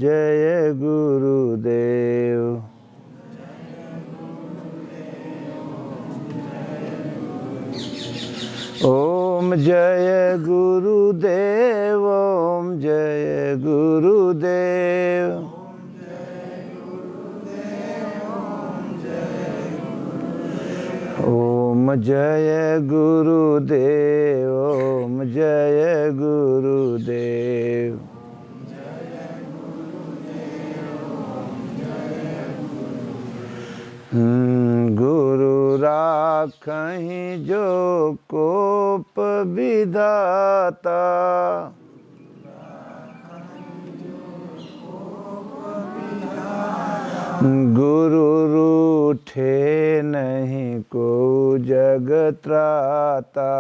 जय गुरुदेव। ओम जय गुरुदेव, ओम जय गुरुदेव। ओम जय गुरुदेव, ओम जय गुरुदेव। गुरु राखहि जो कोप विधाता, गुरु रूठे नहीं को जग त्राता।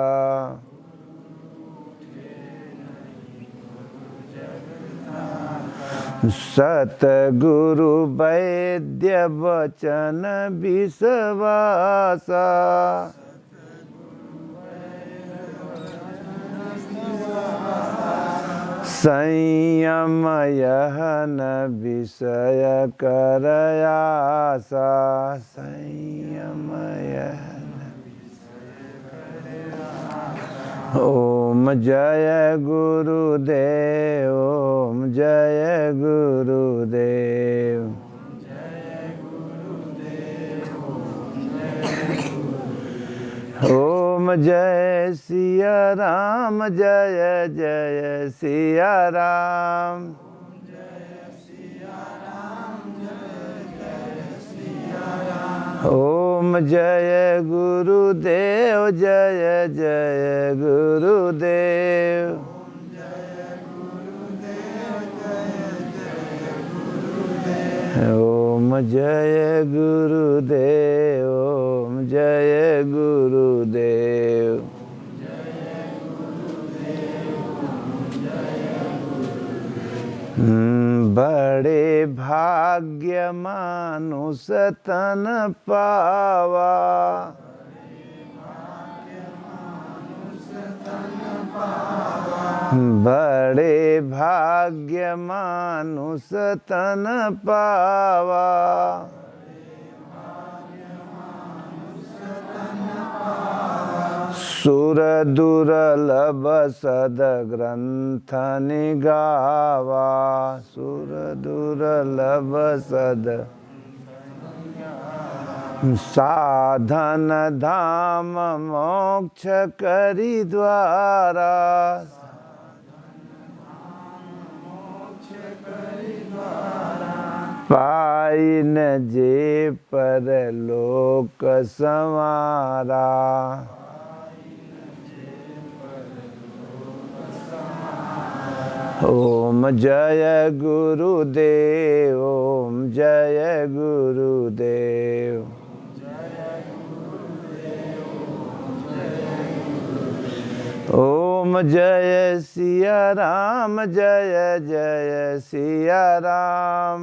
सतगुरु वैद्य वचन विश्वासा, संयम यह न विषय कर आसा, संयम यह। ओम जय गुरुदेव, ओम जय गुरुदेव। ओम जय सिया राम, जय जय सिया राम। ओम जय गुरुदेव, जय जय गुरुदेव। ओम जय गुरुदेव, ओम जय गुरुदेव। बड़े भाग्य मानुष तन पावा, बड़े भाग्य मानुष तन पावा। सुर दुर्लभ सद ग्रंथ निगावा, सुर दुर्लभ सद। साधन धाम मोक्ष करी द्वारा, पाई न जे परलोक संवारा। ओम जय गुरुदेव, ओम जय गुरुदेव। ओम जय सिया राम, जय जय सिया राम।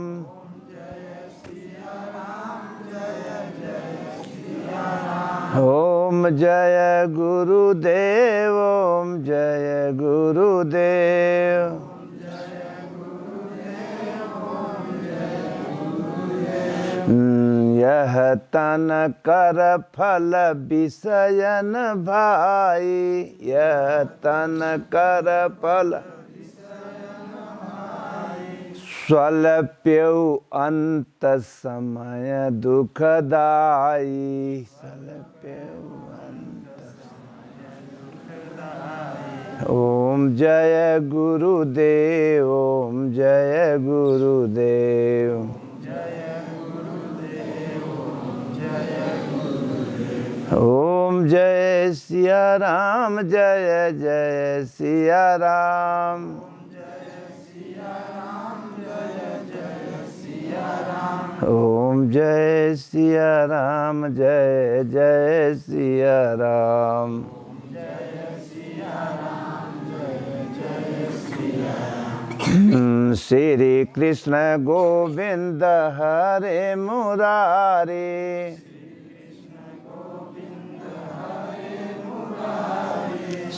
ओम जय गुरुदेव, ओम जय गुरुदेव। यह तन कर फल विषयन भाई, यह तन कर फल स्वल्प्यौ अंत समय दुखदाई, स्वल्प्यौ अंत। ओम जय गुरुदेव, ओम जय गुरुदेव। ओम जय सिया राम, जय जय सिया राम। ओम जय सिया राम, जय जय सिया राम। श्री कृष्ण गोविंद हरे मुरारी,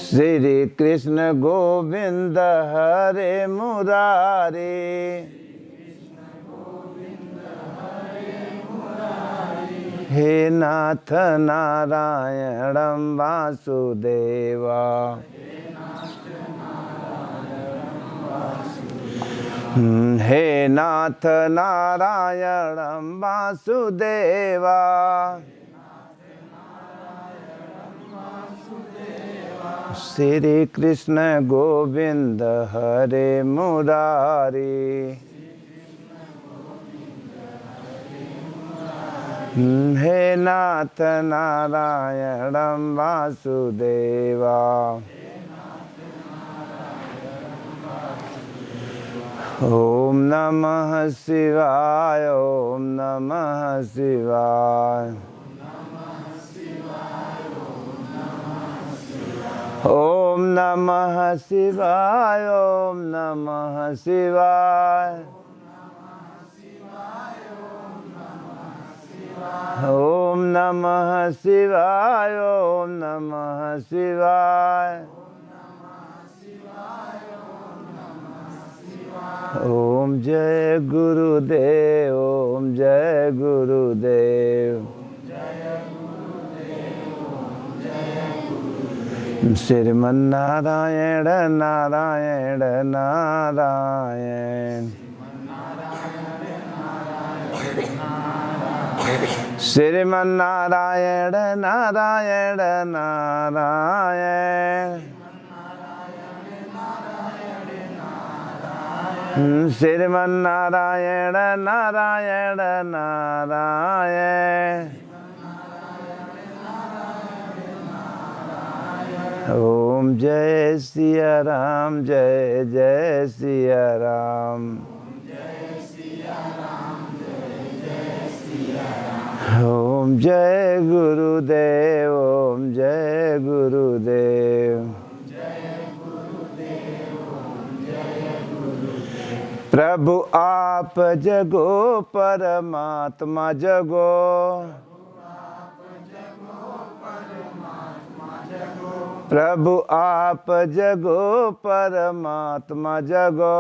श्री कृष्ण गोविंद हरे मुरारी। हे नाथ नारायणं वासुदेवा हे नाथ नारायणं वासुदेवा श्री कृष्ण गोविंद हरे मुरारी हे नाथ नारायणं वासुदेवा ओम नमः शिवाय ओम नमः शिवाय ओम नमः शिवाय ओम नमः शिवाय ओम नमः शिवाय ओम नमः शिवाय ओम जय गुरुदेव ओम जय गुरुदेव श्रीमन्नारायण नारायण नारायण श्रीमन्नारायण नारायण नारायण श्रीमन्नारायण नारायण नारायण ओम जय सिया राम जय जय सिया राम ओम जय गुरुदेव ओम जय गुरुदेव प्रभु आप जगो परमात्मा जगो प्रभु आप जगो परमात्मा जगो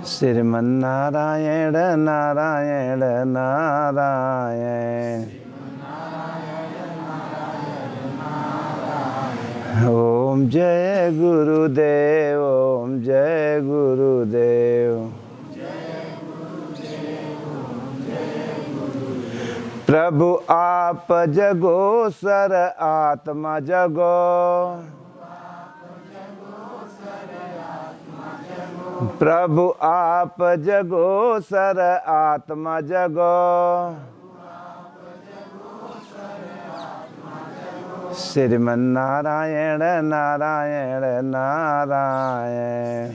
श्रीमन्नारायण नारायण नारायण ओम जय गुरुदेव ओम जय गुरुदेव प्रभु आप जगो सर आत्मा जगो प्रभु आप जगो सर आत्मा जगो श्रीमन्नारायण नारायण नारायण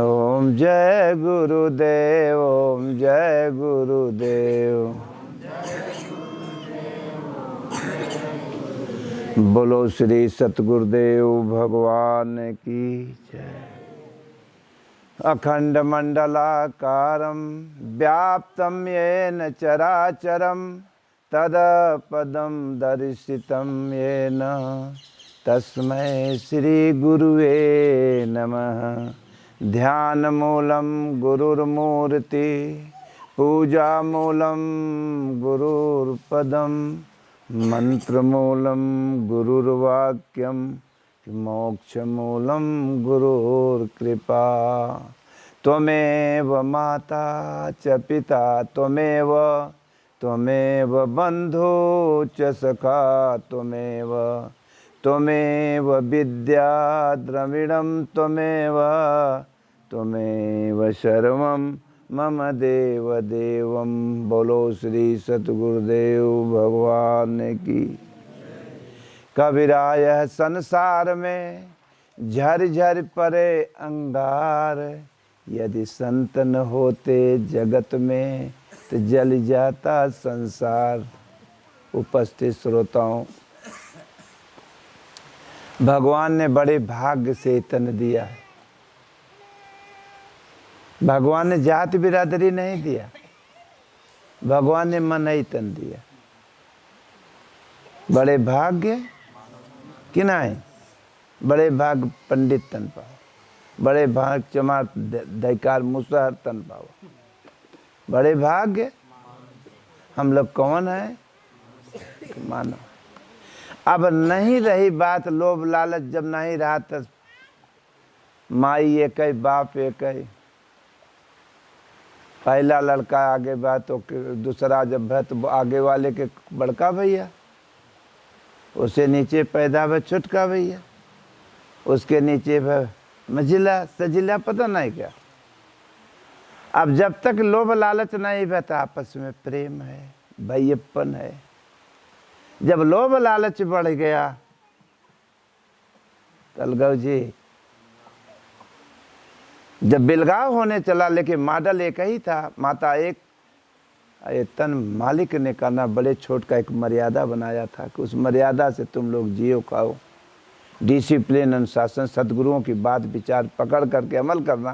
ओम जय गुरुदेव ओम जय गुरुदेव बोलो श्री सतगुरुदेव भगवान की जय। अखंड मंडलाकारं व्याप्तं येन चराचरं तदपदं दर्शितं येन तस्मै श्री गुरुवे नमः। ध्यानमूलं गुरुर्मूर्ति पूजामूलं गुरुर्पदं मंत्रमूलं गुरुर्वाक्यं मोक्षमूलं गुरुर्कृपा। त्वमेव माता च पिता त्वमेव बन्धु च सखा त्वमेव विद्या द्रविणं त्वमेव सर्वं मम देव देवं। बोलो श्री सतगुरुदेव भगवान की। कबीरा यह संसार में झर झर परे अंगार, यदि संत न होते जगत में तो जल जाता संसार। उपस्थित श्रोताओं, भगवान ने बड़े भाग्य से तन दिया है। भगवान ने जात बिरादरी नहीं दिया, भगवान ने मन ही तन दिया। बड़े भाग्य किनाए, बड़े भाग्य पंडित तन पाओ। बड़े भाग चमार दैकार मुसहर तन पाओ। बड़े भाग्य हम लोग कौन है? मानो। अब नहीं रही बात लोभ लालच, जब नहीं रहा तो माई एक ही बाप एक ही। पहला लड़का आगे बा तो दूसरा जब है तो आगे वाले के बड़का भैया, उससे नीचे पैदा हुआ छोटका भैया, उसके नीचे मझिला सजिला, पता नहीं क्या। अब जब तक लोभ लालच नहीं बता आपस में प्रेम है, भैयप्पन है। जब लोभ लालच बढ़ गया, तलगव जी जब बिलगाव होने चला, लेकिन मॉडल एक ही था, माता एक, तन मालिक ने करना बड़े छोट का एक मर्यादा बनाया था कि उस मर्यादा से तुम लोग जियो खाओ। डिसिप्लिन, अनुशासन, सद्गुरुओं की बात विचार पकड़ करके अमल करना,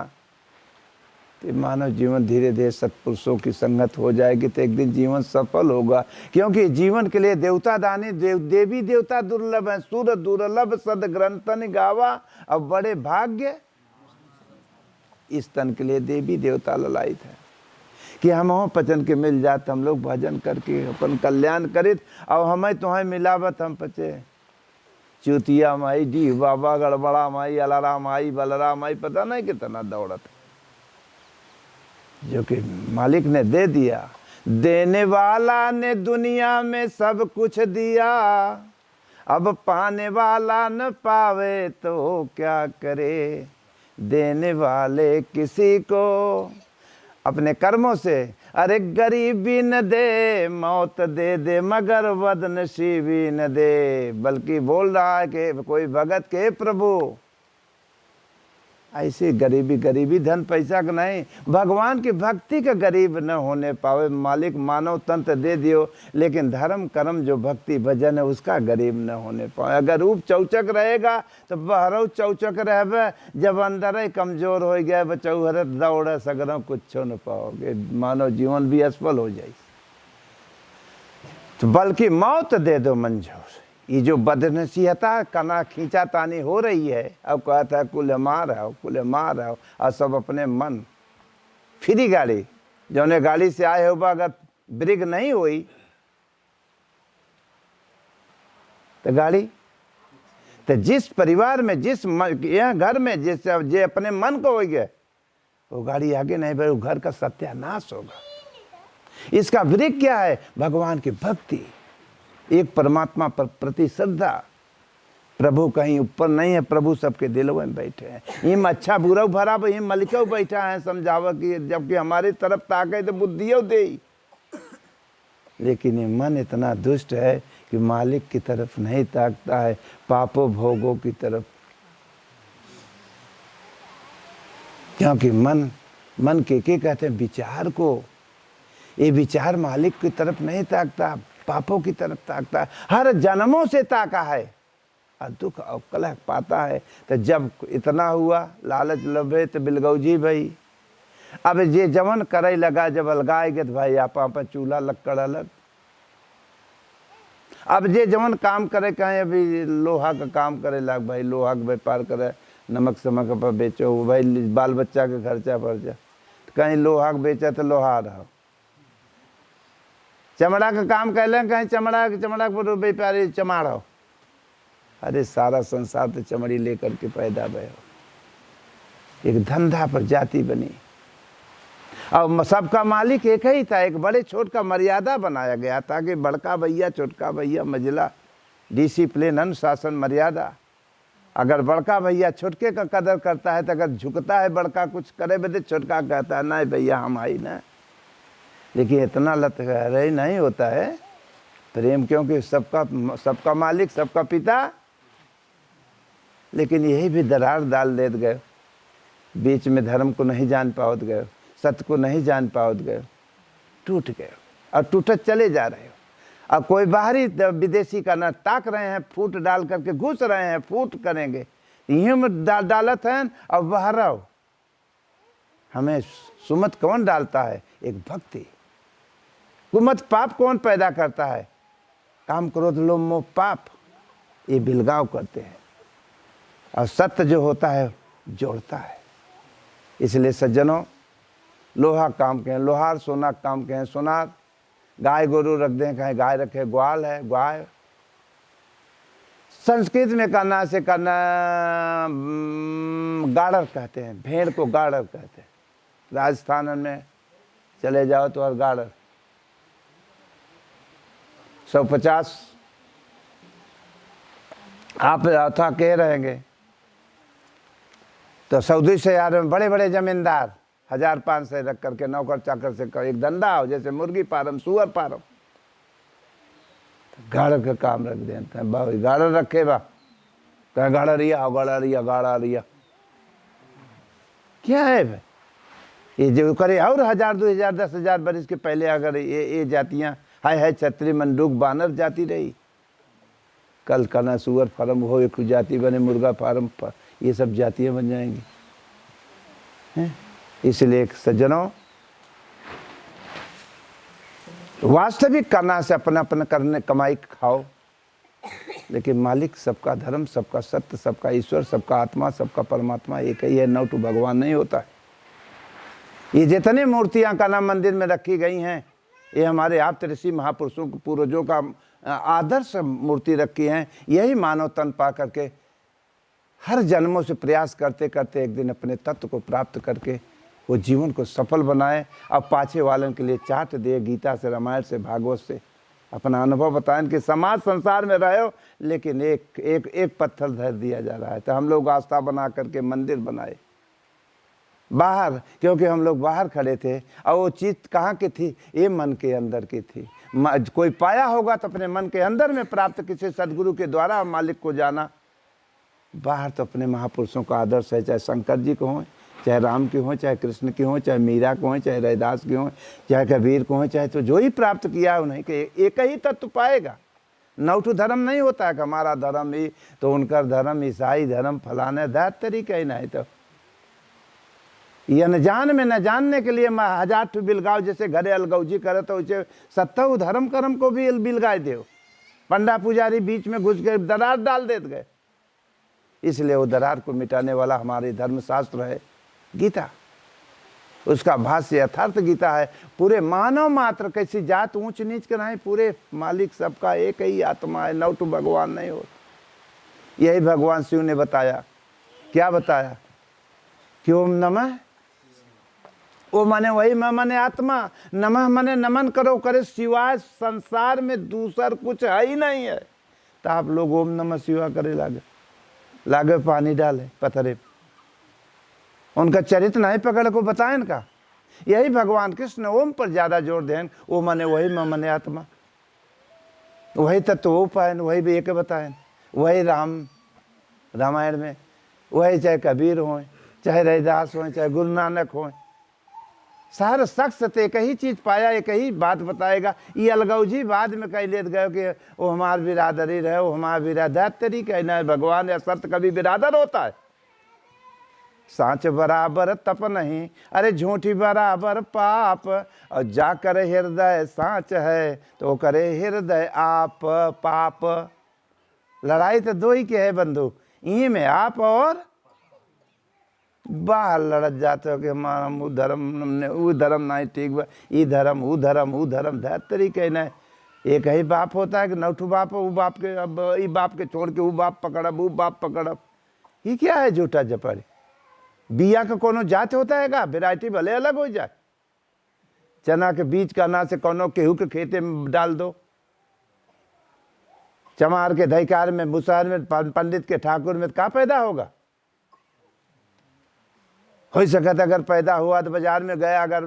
तो मानव जीवन धीरे धीरे सत्पुरुषों की संगत हो जाएगी तो एक दिन जीवन सफल होगा। क्योंकि जीवन के लिए देवता दानी देवी देवता दुर्लभ है, सूर दुर्लभ सद ग्रंथन गावा, अब बड़े भाग्य इस तन के लिए देवी देवता ललायित है कि हम हो पचन के मिल जात, हम लोग भजन करके अपन कल्याण करित, और हमें तुम्हें मिलावत हम पचे। चूतिया माई, डी बाबा, गड़बड़ा माई, अलारा माई, बलरा माई, पता नहीं कितना दौड़त, जो कि मालिक ने दे दिया। देने वाला ने दुनिया में सब कुछ दिया, अब पाने वाला न पावे तो क्या करे। देने वाले किसी को अपने कर्मों से, अरे गरीबी न दे, मौत दे दे, मगर बदनसीबी न दे। बल्कि बोल रहा है कि कोई भगत के प्रभु ऐसी गरीबी धन पैसा का नहीं, भगवान की भक्ति का गरीब न होने पावे। मालिक मानव तंत्र दे दियो, लेकिन धर्म कर्म जो भक्ति भजन है उसका गरीब न होने पावे। अगर रूप चौचक रहेगा तो बहरऊ चौचक रहे, जब अंदर ही कमजोर हो गया बचौहर दौड़ सगरों कुछ न पाओगे, मानव जीवन भी असफल हो जाए। तो बल्कि मौत दे दो मंजूर। ये जो बदनसीहता कना खींचा तानी हो रही है, अब कहता है कुल मार आओ, और सब अपने मन फ्री गाड़ी, जो ने गाड़ी से आए हो अगर ब्रेक नहीं हुई तो गाड़ी, तो जिस परिवार में जिस यहाँ घर में जिस जे अपने मन को हो गया वो गाड़ी आगे नहीं बढ़े, घर का सत्यानाश होगा। इसका ब्रेक क्या है? भगवान की भक्ति, एक परमात्मा पर प्रति श्रद्धा। प्रभु कहीं ऊपर नहीं है, प्रभु सबके दिलों में बैठे हैं। हिम अच्छा बुरा भरा हिम मलिका बैठा है समझावा कि जबकि हमारी तरफ ताके तो बुद्धियों दे, लेकिन ये मन इतना दुष्ट है कि मालिक की तरफ नहीं ताकता है, पापों भोगों की तरफ। क्योंकि मन के कहते हैं विचार को, ये विचार मालिक की तरफ नहीं ताकता, पापों की तरफ ताकता है। हर जन्मों से ताका है और दुख और कलह पाता है। तो जब इतना हुआ लालच लभे तो बिलगौजी भाई, अब ये जवन करे लगा जब अलगाएगे तो भाई आप चूल्हा लक्कड़ अलग। अब ये जवन काम करे कहें अभी लोहा का काम करे लग भाई, लोहा का व्यापार करे, नमक समक पर बेचो भाई, बाल बच्चा के खर्चा फर्चा, तो कहीं लोहा का बेचा तो लोहा रहो। चमड़ा का काम कर लें कहीं चमड़ा पर व्यापारी चमाड़ हो। अरे सारा संसार तो चमड़ी लेकर के पैदा भय हो, एक धंधा पर जाति बनी। और सबका मालिक एक ही था, एक बड़े छोट का मर्यादा बनाया गया ताकि बड़का भैया छोटका भैया मजला, डिसिप्लिन, अनुशासन, मर्यादा। अगर बड़का भैया छोटके का कदर करता है तो अगर झुकता है बड़का कुछ करे बदे, छोटका कहता है नहीं भैया हम आई ना। लेकिन इतना लतरे नहीं होता है प्रेम, क्योंकि सबका मालिक सबका पिता। लेकिन यही भी दरार डाल देते गए, बीच में धर्म को नहीं जान पाओत गए, सत्य को नहीं जान पाओत गए, टूट गए और टूटत चले जा रहे हो। अब कोई बाहरी विदेशी का न ताक रहे हैं, फूट डाल करके घुस रहे हैं, फूट करेंगे यहीं में डालत हैं और बाहर आओ। हमें सुमत कौन डालता है? एक भक्ति। कुमत पाप कौन पैदा करता है? काम क्रोध लोभ मोह पाप, ये बिलगाव करते हैं। और सत्य जो होता है जोड़ता है। इसलिए सज्जनों, लोहा काम कहें लोहार, सोना काम कहें सोनार, गाय गोरू रख दें कहें गाय रखे ग्वाल है ग्वाय। संस्कृत में करना से करना गाड़र कहते हैं, भेड़ को गाड़र कहते हैं। राजस्थान में चले जाओ तो हर गाड़र 150 आप था कह रहेंगे। तो सऊदी से यार में बड़े बड़े जमींदार 1500 रख करके नौकर चाकर से एक धंधा हो, जैसे मुर्गी फार्म सुअर फार्म, तो गाड़र का काम रख देते हैं। बाबू गाड़र रखे बा, कह गाड़ा रिया गाड़ा रिया क्या है भाई? ये जो करे और 1000 2000 10,000 बरस के पहले अगर ये जातियां है छतरी मंडूक बानर जाती रही, कल कना सुअर फार्म हो, एक जाति बने मुर्गा फार्म, ये सब जातियां बन जाएंगी। इसलिए सज्जनों, वास्तविक करना से अपना अपना करने कमाई खाओ, लेकिन मालिक सबका धर्म, सबका सत्य, सबका ईश्वर, सबका आत्मा, सबका परमात्मा एक ही है। नौटू भगवान नहीं होता है। ये जितने मूर्तियां का नाम मंदिर में रखी गई हैं, ये हमारे आप ऋषि महापुरुषों को पूर्वजों का आदर्श मूर्ति रखी हैं। यही मानव तन पा करके हर जन्मों से प्रयास करते करते एक दिन अपने तत्व को प्राप्त करके वो जीवन को सफल बनाए। अब पाछे वालों के लिए चाट दे, गीता से, रामायण से, भागवत से अपना अनुभव बताएं कि समाज संसार में रहे हो, लेकिन एक एक एक पत्थर धर दिया जा रहा है। तो हम लोग आस्था बना करके मंदिर बनाए बाहर, क्योंकि हम लोग बाहर खड़े थे और वो चीज़ कहाँ की थी? ये मन के अंदर की थी। कोई पाया होगा तो अपने मन के अंदर में प्राप्त, किसी सदगुरु के द्वारा मालिक को जाना। बाहर तो अपने महापुरुषों का आदर्श है, चाहे शंकर जी को हों, चाहे राम की हों, चाहे कृष्ण की हों, चाहे मीरा को हों, चाहे रैदास की हों, चाहे कबीर को हों, चाहे तो जो ही प्राप्त किया है उन्हें के एक ही तत्व पाएगा। नौठू धर्म नहीं होता है कि हमारा धर्म ही तो उनका धर्म, ईसाई धर्म फलाने दार तरीका ही नहीं। तो ये न जान में न जानने के लिए 1000 ठू बिलगाव, जैसे घरे अलगौजी करे तो उसे 70 धर्म कर्म को भी बिलगाए दो। पंडा पुजारी बीच में घुस गए, दरार डाल देते गए। इसलिए वो दरार को मिटाने वाला हमारे धर्मशास्त्र है गीता। उसका भाष्य यथार्थ गीता है। पूरे मानव मात्र, कैसी जात ऊंच नीच के नहीं, पूरे मालिक सबका एक ही आत्मा है। नौटू भगवान नहीं हो। यही भगवान शिव ने बताया। क्या बताया? कि ओम नमः, ओ माने वही माने आत्मा, नमः माने नमन करो करे, सिवाय संसार में दूसर कुछ है ही नहीं है। तो आप लोग ओम नमः शिवा करे लागे पानी डाले पत्थरे, उनका चरित्र नहीं पकड़ को बताएं का। यही भगवान कृष्ण ओम पर ज्यादा जोर दें। ओ माने वही माने आत्मा, वही तत्व वो पाए, वही भी एक बताएं। वही रामायण में वही, चाहे कबीर हो, चाहे रैदास हो, चाहे गुरु नानक हो, सारे शख्स तो एक ही चीज पाया, एक ही बात बताएगा। ये अलगौजी बाद में कह लेते गए कि वो हमार बिरादरी रहे, वो हमारा बिरादर तरीका है। ना भगवान या शर्त कभी बिरादर होता है? सांच बराबर तप नहीं, अरे झूठी बराबर पाप, और जाकर हृदय सांच है तो करे हृदय आप पाप। लड़ाई तो दो ही के है बंधु, इन्हीं में आप और बाहर लड़त जाते हो कि हमारा वो धर्म नहीं ठीक बा, ई धर्म वो धर्म धर तरीके न। एक ही बाप होता है कि नौठू बाप, वो बाप के अब ई बाप के छोड़ के वो बाप पकड़ब, वो बाप पकड़ब। ये क्या है झूठा जपड़? बिया का कोनो जात होता है का? वेराइटी भले अलग हो जाए। चना के बीज का ना से कोनो केहू के खेते में डाल दो, चमार के धैकार में, मुसहर में, पंडित के ठाकुर में, क्या पैदा होगा? हो सकता अगर पैदा हुआ तो बाजार में गया अगर,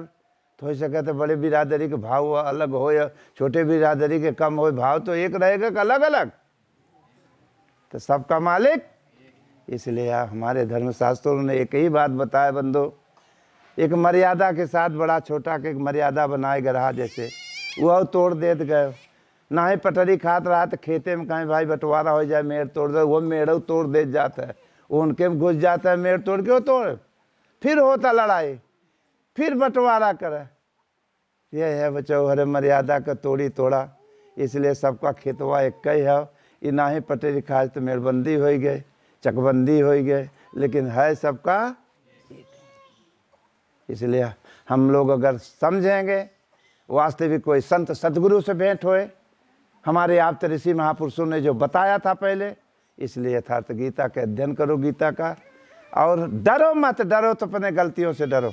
तो हो सकता बड़े बिरादरी के भाव अलग हो या छोटे बिरादरी के कम हो, भाव तो एक रहेगा कि अलग अलग? तो सबका मालिक। इसलिए हमारे धर्मशास्त्रों ने एक ही बात बताया बंदो, एक मर्यादा के साथ बड़ा छोटा के एक मर्यादा बनाए रहा, जैसे वह तोड़ देते गए। ना ही पटरी खात रहा तो खेते में कहीं भाई बंटवारा हो जाए, मेड़ तोड़ दे, वो मेड़ तोड़ दे जाता है, वो उनके में घुस जाता है, मेड़ तोड़ के वो तोड़, फिर होता लड़ाई, फिर बंटवारा करे। ये है बचाओ, हरे मर्यादा का तोड़ी तोड़ा। इसलिए सबका खेतवा एक ही है। ये ना ही पटरी खाए तो मेड़बंदी हो गए, चकबंदी हो गए, लेकिन है सबका। इसलिए हम लोग अगर समझेंगे, वास्तविक कोई संत सदगुरु से भेंट होए, हमारे आप ऋषि महापुरुषों ने जो बताया था पहले, इसलिए यथार्थ गीता का अध्ययन करो, गीता का। और डरो मत, डरो तो अपने गलतियों से डरो।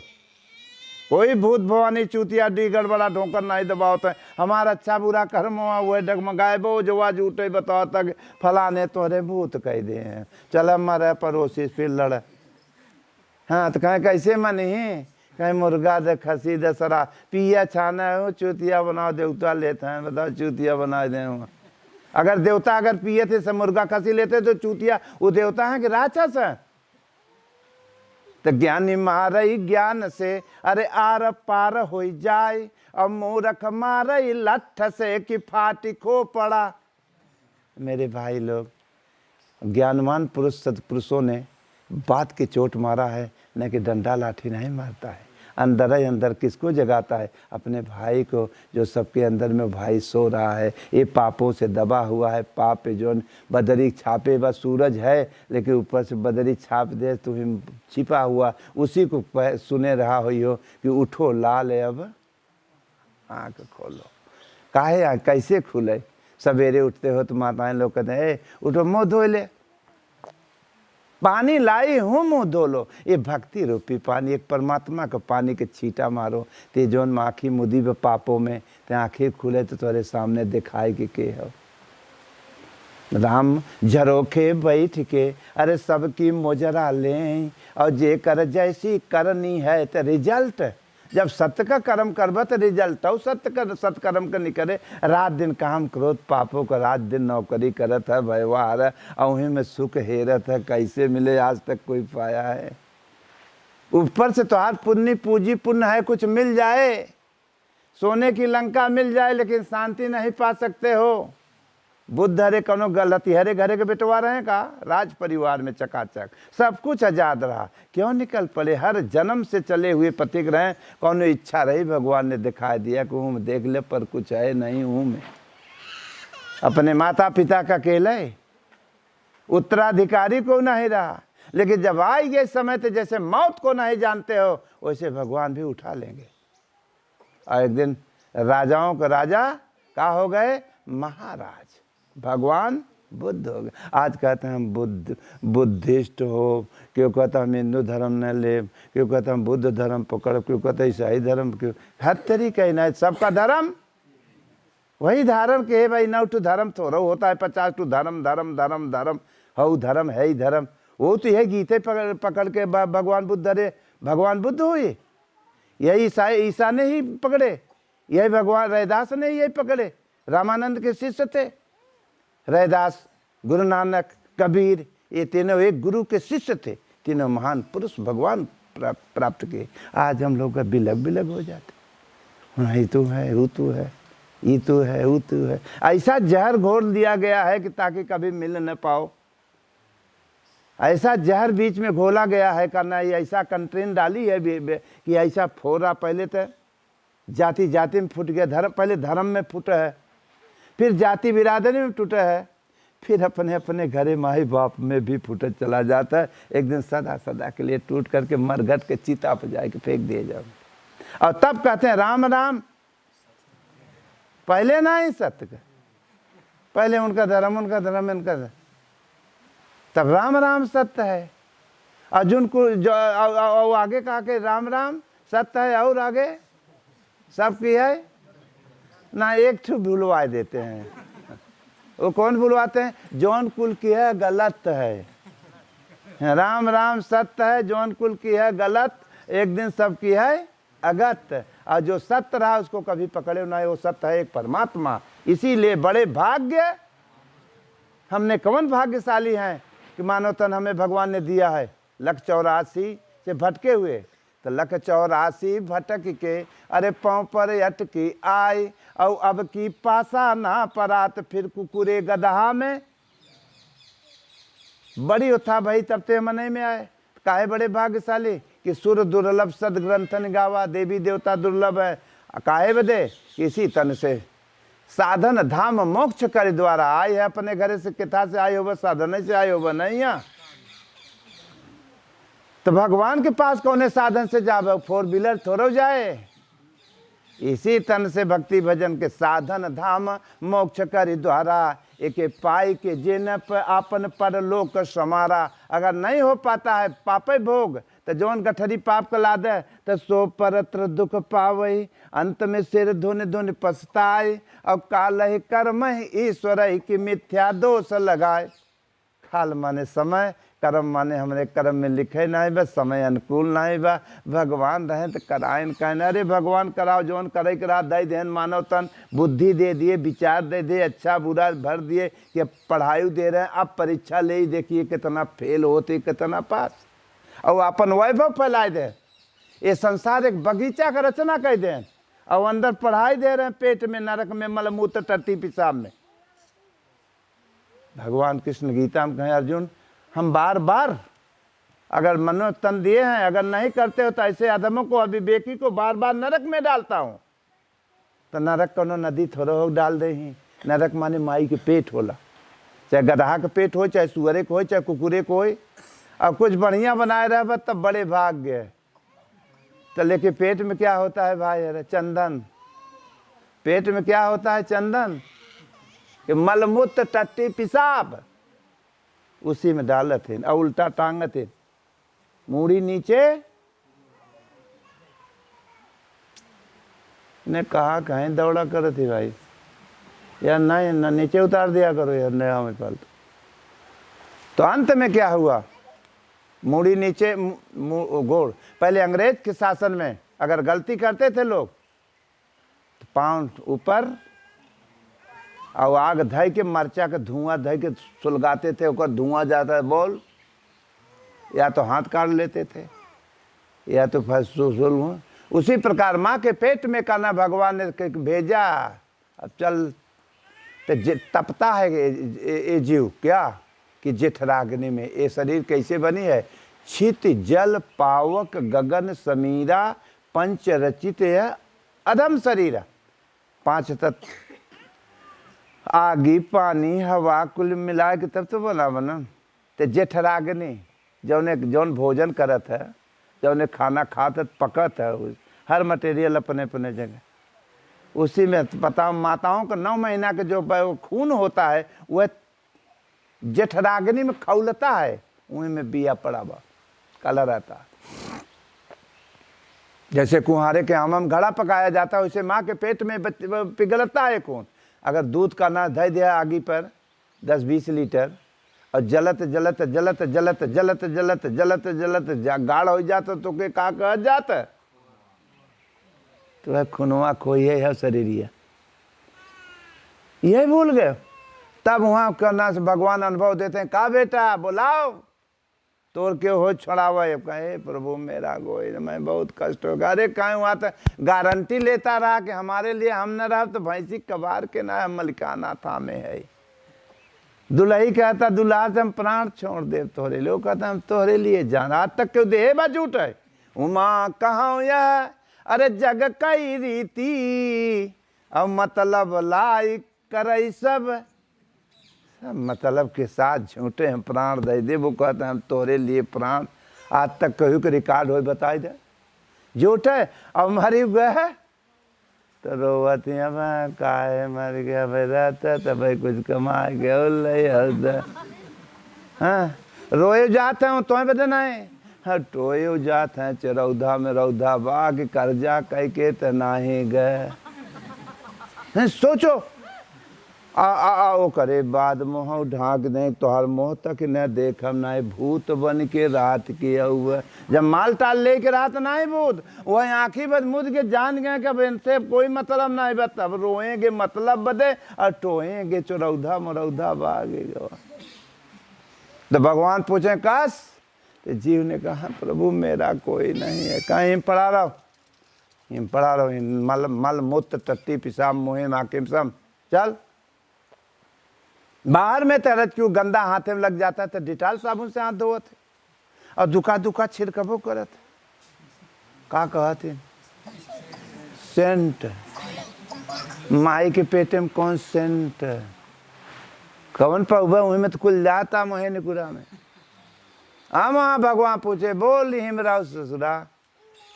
कोई भूत भवानी चूतिया डी गड़बड़ा ढोकर नहीं दबाओ। हमारा अच्छा बुरा कर्म हुआ वह डगमगाए बो जो आज उठे बताओ तक फलाने तोहरे भूत कह दे हैं, चल मरे पड़ोसी फिर लड़। हाँ तो कहें कैसे मनी, कहीं मुर्गा दे खसी दे सरा पिया छाना हो चूतिया बनाओ, देवता लेते हैं बताओ चूतिया बना दे। अगर देवता अगर पिए थे सब मुर्गा खसी लेते तो चूतिया वो देवता है कि राक्षस है? तो ज्ञानी मारई ज्ञान से अरे आर पार हो जाए, और मूर्ख मारई लठ से कि फाटी खो पड़ा। मेरे भाई लोग, ज्ञानवान पुरुष सत्पुरुषों ने बात की चोट मारा है, न कि डंडा लाठी नहीं मारता है। अंदर ही अंदर किसको जगाता है? अपने भाई को, जो सबके अंदर में भाई सो रहा है, ये पापों से दबा हुआ है। पाप पे जो बदरी छापे बस सूरज है, लेकिन ऊपर से बदरी छाप दे तो छिपा हुआ, उसी को सुने रहा हो कि उठो लाल है अब आँख खोलो। काहे कैसे खुले? सवेरे उठते हो तो माताएं लोग कहते हैं उठो मुँह धो ले, पानी लाई हूँ मुँह धो लो। ये भक्ति रूपी पानी, एक परमात्मा का पानी के छींटा मारो ते जोन आँखी मुदी व पापों में ते आँखें खुले तो तुम्हारे सामने दिखाई के हो। राम झरोखे बैठ के अरे सबकी मोजरा लें, और जे कर जैसी करनी है तो रिजल्ट। जब सत्य का कर्म करब तो रिजल्ट हो सत्कर्म का निकले। रात दिन काम क्रोध पापों का, रात दिन नौकरी करत है, व्यवहार है, और में सुख हेरत है, कैसे मिले आज तक कोई पाया है? ऊपर से तो हाथ पुण्य पूंजी पुण्य है, कुछ मिल जाए, सोने की लंका मिल जाए, लेकिन शांति नहीं पा सकते हो। बुद्ध हरे कनो गलती हरे घरे के बेटवा रहे का, राज परिवार में चकाचक सब कुछ आजाद रहा, क्यों निकल पड़े? हर जन्म से चले हुए पथिक रहे, कौनो इच्छा रही भगवान ने दिखा दिया कि हूँ देख ले पर कुछ है नहीं हूँ मैं। अपने माता पिता का अकेले उत्तराधिकारी को नहीं रहा, लेकिन जब आई ये समय तो जैसे मौत को नहीं जानते हो वैसे भगवान भी उठा लेंगे। और एक दिन राजाओं का राजा क्या हो गए? महाराज भगवान बुद्ध हो गए। आज कहते हैं हम बुद्धिस्ट हो, क्यों कहता हम हिंदू धर्म न ले, क्यों कहता हम बुद्ध धर्म पकड़, क्यों कहते ईसाई धर्म, क्यों हर तरीके नहीं, सबका धर्म वही धारण के है भाई। 9 धर्म थोड़ा होता है, 50 धर्म धर्म धर्म धर्म हो धर्म है ही धर्म। वो तो यह गीते पकड़ के भगवान बुद्ध, अरे भगवान बुद्ध हुए, यही ईसा ने ही पकड़े, यही भगवान रैदास ने यही पकड़े, रामानंद के शिष्य थे रैदास, गुरु नानक, कबीर, ये तीनों एक गुरु के शिष्य थे। तीनों महान पुरुष भगवान प्राप्त किए। आज हम लोग का बिलग हो जाते, ये तो है वो तो है, ये तो है वो तो है। ऐसा जहर घोल दिया गया है कि ताकि कभी मिल न पाओ। ऐसा जहर बीच में घोला गया है करना, ये ऐसा कंट्रेन डाली है कि ऐसा फोड़ा। पहले तो जाति जाति में फूट गया, धर्म पहले धर्म में फूटा है, फिर जाति बिरादरी में टूटा है, फिर अपने अपने घरे माई बाप में भी फूटा चला जाता है। एक दिन सदा सदा के लिए टूट करके मरघट के चिता पर जाके फेंक दिए जाओ। और तब कहते हैं राम राम, पहले ना ही सत्य का, पहले उनका धर्म इनका धर्म, तब राम राम सत्य है। अर्जुन को जो आगे कहा कि राम राम सत्य है, और आगे सब की है ना, एक ठू भूलवा देते हैं। वो कौन भूलवाते हैं? जौन कुल की है गलत है। राम राम सत्य है, जौन कुल की है गलत, एक दिन सब की है अगत। और जो सत्य रहा उसको कभी पकड़े ना, वो सत्य है एक परमात्मा। इसीलिए बड़े भाग्य हमने, कौन भाग्यशाली हैं कि मानव तन हमें भगवान ने दिया है। 184 से भटके हुए, तो 184 भटक के अरे पाँव पर अटकी आए, और अब की पासा ना परात फिर कुकुरे गदहा में। बड़ी उठा भाई तब ते मने में आए। काहे बड़े भाग्यशाली कि सुर दुर्लभ सदग्रंथन गावा, देवी देवता दुर्लभ है। काहे बदे? किसी तन से साधन धाम मोक्ष कर द्वारा आए है। अपने घरे से किथा से आए हो, साधन से आए हो नहीं। तो भगवान के पास कौने साधन से जावे, 4 व्हीलर थोड़ो जाए। इसी तन से भक्ति भजन के साधन धाम मोक्ष करि द्वारा, एके पाई के जिन आपन परलोक समारा। अगर नहीं हो पाता है पापे भोग तो जौन गठरी पाप कला दे तो सो परत्र दुख पावई, अंत में सिर धुन धुन पछताए। और काल ही कर्म ही ईश्वर ही की मिथ्या दोष लगाए। काल माने समय, कर्म माने हमरे कर्म में लिखे नहीं बा, समय अनुकूल नहीं बा। भगवान रहे तो करायन कहना, अरे भगवान कराओ जौन करे करा, दई देन मानव तन बुद्धि दे दिए, विचार दे दिए, अच्छा बुरा भर दिए कि पढ़ाई दे रहे हैं। अब परीक्षा ले ही देखिए कितना फेल होते कितना पास, और अपन वैभव फैलाए दे। ये संसार एक बगीचा का रचना कर दे, और अंदर पढ़ाई दे रहे हैं पेट में, नरक में, मलमूत्र टट्टी पिशाब में। भगवान कृष्ण गीता में कहें, अर्जुन हम बार बार अगर मनो तन दिए हैं, अगर नहीं करते हो तो ऐसे अधमों को, अविवेकी को बार बार नरक में डालता हूँ। तो नरक कोनो नदी थोड़ा हो डाल दे ही। नरक माने माई के पेट होला, चाहे गधा के पेट हो, चाहे सुअरे को हो, चाहे कुकुरे को हो। अब कुछ बढ़िया बनाए रहे तब बड़े भाग्य। तो लेके पेट में क्या होता है भाई, अरे चंदन। पेट में क्या होता है, चंदन। कि मलमूत्र टट्टी पिशाब उसी में डालत है, और उल्टा टांगत है, मूड़ी नीचे। ने कहा कहीं दौड़ा कर थी भाई, यार नहीं न नीचे उतार दिया करो यार, नया में फालतू। तो अंत में क्या हुआ, मूड़ी नीचे गोड़। पहले अंग्रेज के शासन में अगर गलती करते थे लोग तो पाँव ऊपर, और आग धय के मरचा के धुआं धय के सुलगाते थे, ओकर धुआं जाता है बोल, या तो हाथ काट लेते थे या तो सुल। उसी प्रकार माँ के पेट में करना भगवान ने भेजा। अब चल तो तपता है ये जीव क्या, कि जेठराग्नि में। ये शरीर कैसे बनी है, छित जल पावक गगन समीरा, पंच रचित है अधम शरीरा। 5 तत्व आगी पानी हवा कुल मिला के तब तो बना। तो जेठराग्नि जौन भोजन करत है, जौन खाना खात है पकत है, हर मटेरियल अपने अपने जगह। उसी में पता माताओं का 9 महीना के जो खून होता है वह जेठराग्नि में खौलता है, उन्हीं में बिया पड़ा बा काला रहता है। जैसे कुम्हारे के आम घड़ा पकाया जाता है, वैसे माँ के पेट में पिघलता है खून। अगर दूध का ना धय दिया आगी पर 10-20 लीटर, और जलत जलत जलत जलत जलत जलत जलत जलत गाढ़ हो जाता तो के का कह जाता, तो वह खुनवा खोई है शरीरिया, यही भूल गए। तब वहाँ करना से भगवान अनुभव देते हैं, कहा बेटा बुलाओ तोर के हो छुड़ावा। कहे प्रभु मेरा गोई, मैं बहुत कष्ट होगा। अरे कहीं वहाँ तो गारंटी लेता रहा कि हमारे लिए हम न रहा तो भैंसी कबार के ना मलिकाना था में है। दुल्ही कहता दुल्हा से हम प्राण छोड़ दे तोहरे लिए, कहता हम तोहरे लिए जान। आज तक क्यों दे बा झूठ है। उमा कहाँ यह अरे जग कई रीति, अब मतलब लाई करई सब मतलब के साथ झूठे हम प्राण दे दे। वो कहते हैं हम तोहरे लिए प्राण। आज तक कहीं के रिकॉर्ड हो बताई दे झूठ है। अब मरी गए तो रोवत अब काहे मर गया भाई, रहता तो भाई कुछ कमा गया। हाँ रोए जाते हैं तो बदन है, हाँ टोए जाते हैं चरौधा में रौधा बाग कर्जा कह के तो नाही गए। सोचो आओ करे बाद मोह ढाक दें तोहर मोह तक न देखम नाई, भूत बन के रात की हुआ। जब माल टाल ले के रात नाई भूत, वही आँखी बद मुद के जान गए कि इनसे कोई मतलब नहीं बा, तब रोएंगे मतलब बदे और टोएंगे चौरौधा मरौधा बागे। तो भगवान पूछे कस, तो जीव ने कहा प्रभु मेरा कोई नहीं है। कहीं पढ़ा रहो, हिम पढ़ा रहो, मल मल मूत्र टट्टी पिशाब मुहिम हाकिम सम। चल बाहर में तरत क्यों गंदा हाथे में लग जाता तो डिटाल साबुन से हाथ धोवत और दुखा दुखा छिड़कबो करत। का कहते सेंट, माई के पेटे में कौन सेंट कौन पौबा वहीं में तो कुल जाता मोहे निकुरा में। वहाँ भगवान पूछे बोल हिमराव ससुरा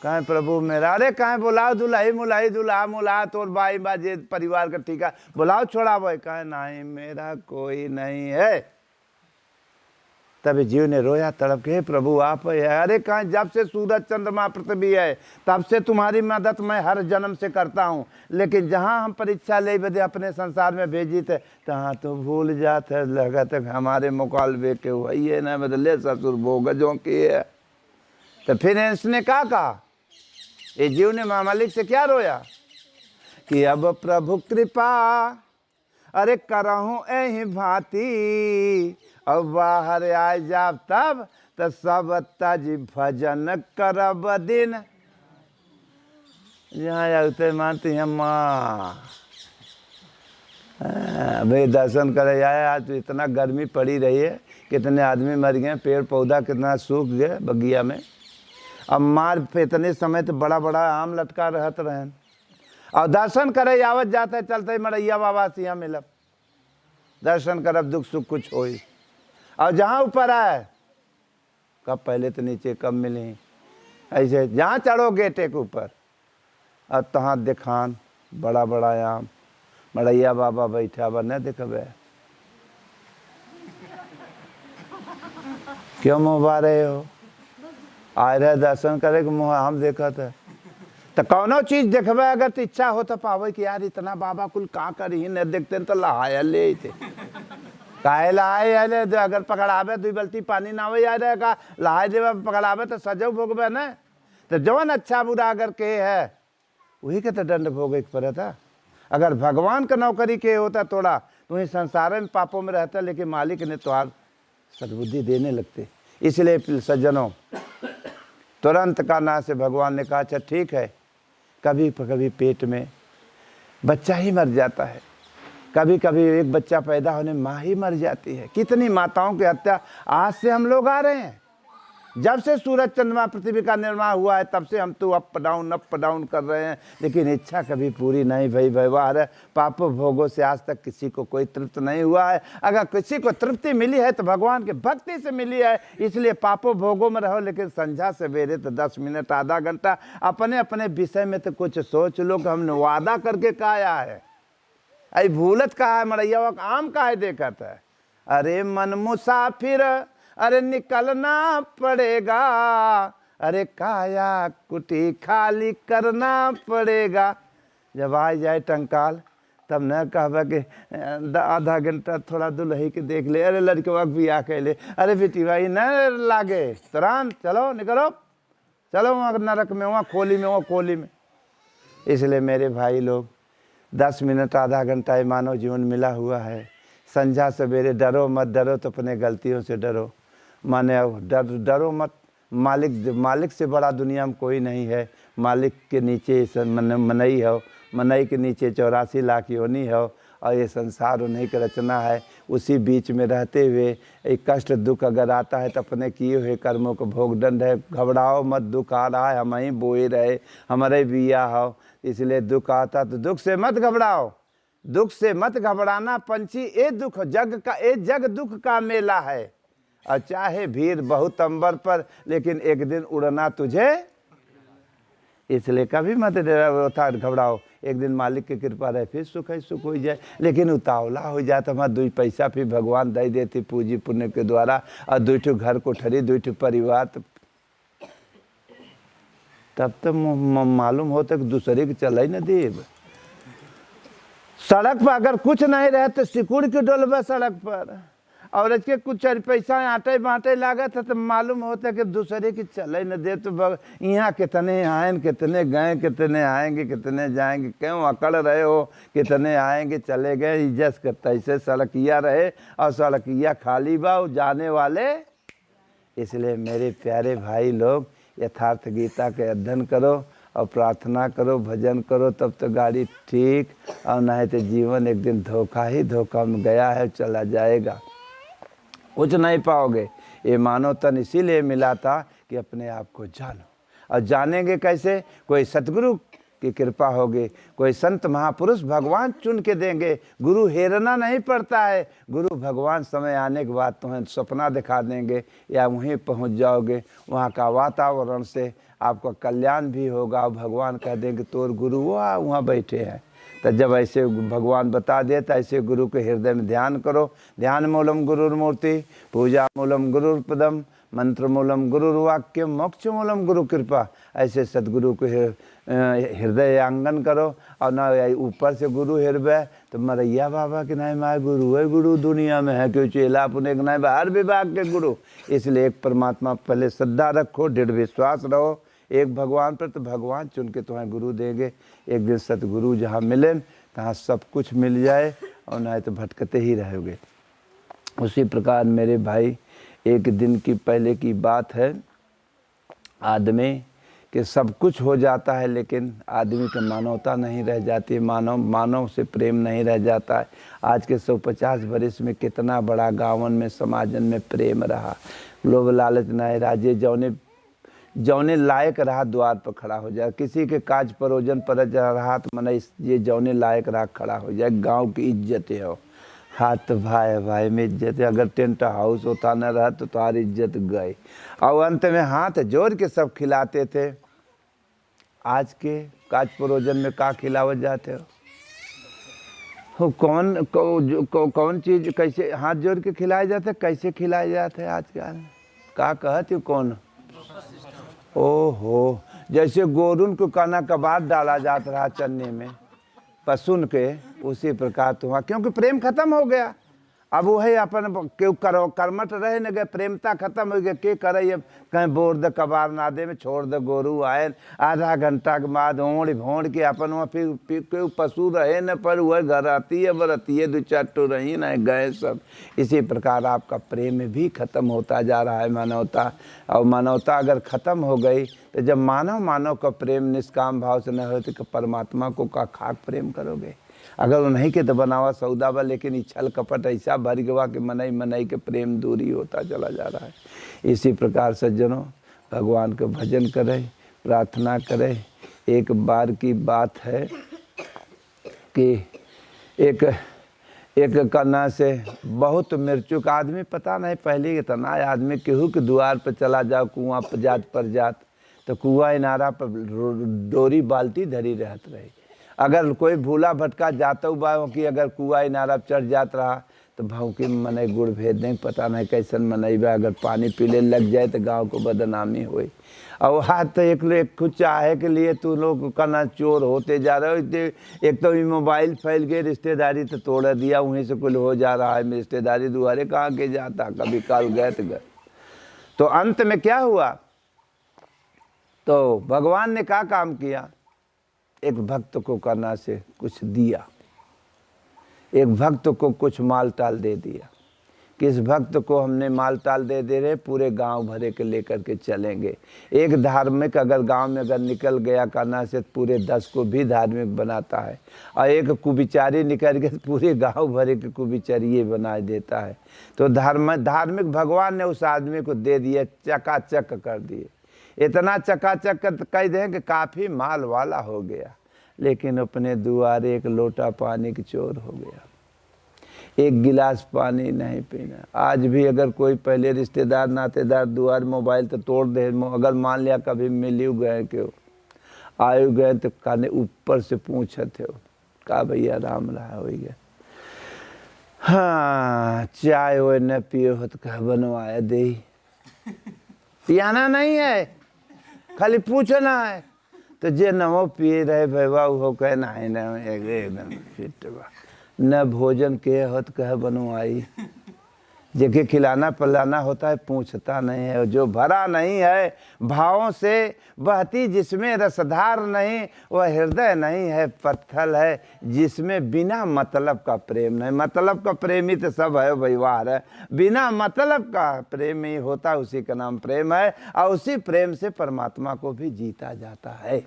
कहें प्रभु मेरा। अरे कहें बुलाओ दुल्ही मुलाही दुल्हा मुला तोर बाई बाजे परिवार का ठीक है बुलाओ छोड़ा भाई। कहें नहीं मेरा कोई नहीं है। तभी जीव ने रोया तड़प के प्रभु आप है। अरे कहें जब से सूरज चंद्रमा पृथ्वी है तब से तुम्हारी मदद मैं हर जन्म से करता हूँ, लेकिन जहाँ हम परीक्षा ले बदे अपने संसार में भेजी थे तहाँ तो भूल जाते लगा तक हमारे मुकालबे के वही है ना बदले ससुर भोगजों की है। तो फिर इसने क्या कहा, ये जीव ने मालिक से क्या रोया कि अब प्रभु कृपा अरे करहूँ एही भांति अब बाहर आए जाब तब तो सब तज भजन करब दिन। जहाँ आते मानती हैं माँ भाई दर्शन करे आए। आज तो इतना गर्मी पड़ी रही है, कितने आदमी मर गए, पेड़ पौधा कितना सूख गए बगिया में। अब मार पे इतने समय तो बड़ा बड़ा आम लटका रहत रहन और दर्शन करे आवत जाते चलते मरैया बाबा से यहाँ मिलब दर्शन करब दुख सुख कुछ होई। और जहाँ ऊपर आए कब पहले तो नीचे कब मिली ऐसे जहाँ चढ़ो गेटे के ऊपर और तहाँ दिखान बड़ा बड़ा आम मरैया बाबा बैठा बा न देखबे क्यों मुँह रहे हो आए रहे दर्शन करे के मुँह हम देखा था तो कौनो चीज देखबे अगर तो इच्छा हो तो पावे कि यार इतना बाबा कुल का करी न देखते तो लहाया ले थे काहे लहाए आए अगर पकड़ावे दुई बल्टी पानी ना हो आए का लहाए देवे पकड़ावे तो सजो भोगबे न। तो जवन अच्छा बुरा अगर के है वही के तो दंड भोगे पड़े था। अगर भगवान का नौकरी के होता थोड़ा तो संसार में पापों में रहता, लेकिन मालिक ने तो सद्बुद्धि देने लगते। इसलिए सज्जनों तुरंत का ना से भगवान ने कहा अच्छा ठीक है, कभी कभी पेट में बच्चा ही मर जाता है, कभी कभी एक बच्चा पैदा होने माँ ही मर जाती है। कितनी माताओं की हत्या आज से हम लोग आ रहे हैं। जब से सूरज चंद्रमा पृथ्वी का निर्माण हुआ है तब से हम तो अप डाउन कर रहे हैं, लेकिन इच्छा कभी पूरी नहीं भई। व्यवहार है पाप भोगों से आज तक किसी को कोई तृप्त नहीं हुआ है। अगर किसी को तृप्ति मिली है तो भगवान के भक्ति से मिली है। इसलिए पापों भोगों में रहो, लेकिन संध्या सवेरे तो 10 मिनट आधा घंटा अपने अपने विषय में तो कुछ सोच लो कि हमने वादा करके काया है। अरे भूलत कहा है मरैया आम का है देखा था। अरे मन मुसाफिर अरे निकलना पड़ेगा, अरे काया कुटी खाली करना पड़ेगा। जब आ जाए टंकाल तब न कहबा कि आधा घंटा थोड़ा दुल्ही के देख ले, अरे लड़के वक्त भी आ के ले, अरे बेटी भाई न लागे तुरंत चलो निकलो चलो वहाँ नरक में वहाँ खोली में वहाँ कोली में। इसलिए मेरे भाई लोग 10 मिनट आधा घंटा ही मानव जीवन मिला हुआ है। संध्या सवेरे डरो मत, डरो तो अपने गलतियों से डरो। माने डरो मत, मालिक से बड़ा दुनिया में कोई नहीं है। मालिक के नीचे मनई हो, मनई के नीचे 84 लाख योनि हो और ये संसार उन्हीं की रचना है। उसी बीच में रहते हुए एक कष्ट दुख अगर आता है तो अपने किए हुए कर्मों को भोग दंड है। घबराओ मत, दुख आ रहा है हम ही बोए रहे हमारे बिया हो, इसलिए दुख आता तो दुख से मत घबराओ, दुख से मत घबराना पंछी, ये दुख जग का ये जग दुख का मेला है। और चाहे भीड़ बहुत अंबर पर लेकिन एक दिन उड़ना तुझे, इसलिए कभी मत घबराओ। एक दिन मालिक की कृपा रहे फिर सुख है सुख हो जाए, लेकिन उतावला हो जाए तो हमारा 2 पैसा फिर भगवान दे देती पूजी पुण्य के द्वारा और 2 घर कोठरी 2 परिवार तब तो मालूम होता कि दूसरे के चल ही न देव। सड़क पर अगर कुछ नहीं रहे तो सिकुड़ के डोलबा सड़क पर, और इसके कुछ पैसा आटे बांटे लागत है तो मालूम होता है कि दूसरे की चले न दे। तो यहाँ कितने आए कितने गए कितने आएंगे कितने जाएंगे, क्यों अकड़ रहे हो, कितने आएंगे चले गए। इज्जत करता ऐसे सड़किया रहे और सड़किया खाली बा जाने वाले। इसलिए मेरे प्यारे भाई लोग यथार्थ गीता के अध्ययन करो और प्रार्थना करो, भजन करो, तब तो गाड़ी ठीक, और नहीं तो जीवन एक दिन धोखा ही धोखा में गया है चला जाएगा, कुछ नहीं पाओगे। ये मानव तन इसीलिए मिला था कि अपने आप को जानो। और जानेंगे कैसे? कोई सतगुरु की कृपा होगी। कोई संत महापुरुष भगवान चुन के देंगे, गुरु हेरना नहीं पड़ता है। गुरु भगवान समय आने के बाद तुम्हें सपना दिखा देंगे या वहीं पहुंच जाओगे। वहाँ का वातावरण से आपका कल्याण भी होगा और भगवान कह देंगे तोर गुरु वो वहाँ बैठे हैं। तो जब ऐसे भगवान बता दे तो ऐसे गुरु के हृदय में ध्यान करो। ध्यान मूलम गुरुर्मूर्ति, पूजा मूलम गुरुर्पदम, मंत्र मूलम गुरुर्वाक्य, मोक्ष मूलम गुरु कृपा। ऐसे सदगुरु को हृदय आंगन करो। और ना ऊपर से गुरु हृदय तो मरैया बाबा के नहीं माए गुरु है, गुरु दुनिया में है क्यों चेला अपने के नहीं बाहर विभाग के गुरु। इसलिए एक परमात्मा पहले श्रद्धा रखो, दृढ़ विश्वास रहो एक भगवान पर, तो भगवान चुन के तुम्हें गुरु देंगे। एक दिन सतगुरु जहाँ मिले तहाँ सब कुछ मिल जाए और नहीं तो भटकते ही रहोगे। उसी प्रकार मेरे भाई, एक दिन की पहले की बात है, आदमी के सब कुछ हो जाता है लेकिन आदमी की मानवता नहीं रह जाती, मानव से प्रेम नहीं रह जाता है। आज के 150 वर्ष में कितना बड़ा गाँवन में समाजन में प्रेम रहा। लोभ लालच नहीं राजे, जौने लायक रहा द्वार पर खड़ा हो जाए। किसी के काज परोजन पर रहा तो मना ये जौने लायक रहा खड़ा हो जाए। गांव की इज्जत है हाथ भाई में इज्जत है। अगर टेंट हाउस होता न रहा तो तुम्हारी इज्जत गई। और अंत में हाथ जोड़ के सब खिलाते थे। आज के काज परोजन में का खिलावत जाते हो? कौन चीज़ कैसे हाथ जोड़ के खिलाए जाते, कैसे खिलाए जाते आजकल? का कहते हो कौन? ओहो, जैसे गोरुन को काना कबार डाला जाता रहा चन्ने में पशुन के, उसी प्रकार तुम्हारा, क्योंकि प्रेम खत्म हो गया। अब वही अपन क्यों करो कर्मठ रहे न गए, प्रेमता खत्म हो गया। के करे अब कहीं बोर द कबार नादे में छोड़ द गोरू आए, आधा घंटा के बाद ओढ़ भोड़ के अपन वहाँ फिर क्यों पशु रहे न पर वह घर आती है बरती है, दो चार टो रही न गए सब। इसी प्रकार आपका प्रेम भी खत्म होता जा रहा है, मानवता। और मानवता अगर खत्म हो गई तो जब मानव का प्रेम निष्काम भाव से न हो तो परमात्मा को का खाक प्रेम करोगे? अगर उन्हीं के तो बनावा सौदा बा, लेकिन ये छल कपट ऐसा भर गवा कि मनई के प्रेम दूरी होता चला जा रहा है। इसी प्रकार सज्जनों, भगवान का भजन करें, प्रार्थना करें। एक बार की बात है कि एक कन्ना से बहुत मृत्युक आदमी, पता नहीं पहले इतना आदमी केहू के द्वार पर चला जाओ, कुआं पर जात तो कुआं इनारा पर डोरी बाल्टी धरी रहत रही। अगर कोई भूला भटका जाता हुआ कि अगर कुआ इनारा चढ़ जात रहा तो भौंकी मने गुड़ भेज दें, पता नहीं कैसन मनैबा। अगर पानी पीले लग जाए तो गांव को बदनामी हुई। और हाथ तो एक कुछ चाहे के लिए तू लोग कना चोर होते जा रहे हो। एक तो मोबाइल फैल गए, रिश्तेदारी तो तोड़ दिया, वहीं से कुल हो जा रहा है। रिश्तेदारी दुआरे कहाँ के जाता, कभी काल गए तो गए। तो अंत में क्या हुआ, तो भगवान ने क्या काम किया, एक भक्त को करना से कुछ दिया, एक भक्त को कुछ माल टाल दे दिया। किस भक्त को हमने माल टाल दे रहे, पूरे गांव भरे के लेकर के चलेंगे। एक धार्मिक अगर गांव में अगर निकल गया करना से पूरे 10 को भी धार्मिक बनाता है, और एक कुविचारी निकल गया पूरे गांव भरे के कुविचारिये बना देता है। तो धार्मिक भगवान ने उस आदमी को दे दिया, चकाचक कर दिए। इतना चकाचक कह दें कि काफ़ी माल वाला हो गया, लेकिन अपने दुआरे एक लोटा पानी की चोर हो गया। एक गिलास पानी नहीं पीना। आज भी अगर कोई पहले रिश्तेदार नातेदार दुआर मोबाइल तो तोड़ दे, अगर मान लिया कभी मिल गए क्यों आयु गए तो काने ऊपर से पूछते हो का भैया राम रहा हो गया। हाँ, चाय वो न पियो हो तो कह बनवाया दे, पियाना नहीं है, खाली पूछना है। तो जे नमो पिए रहे भैया वो कहना है न एकदम फिट बा। न भोजन के होत कह बनवाई, जेके खिलाना पिलाना होता है पूछता नहीं है। जो भरा नहीं है भावों से बहती जिसमें रसधार नहीं, वह हृदय नहीं है पत्थर है जिसमें बिना मतलब का प्रेम नहीं। मतलब का प्रेमी तो सब है व्यवहार है, बिना मतलब का प्रेम ही होता, उसी का नाम प्रेम है। और उसी प्रेम से परमात्मा को भी जीता जाता है।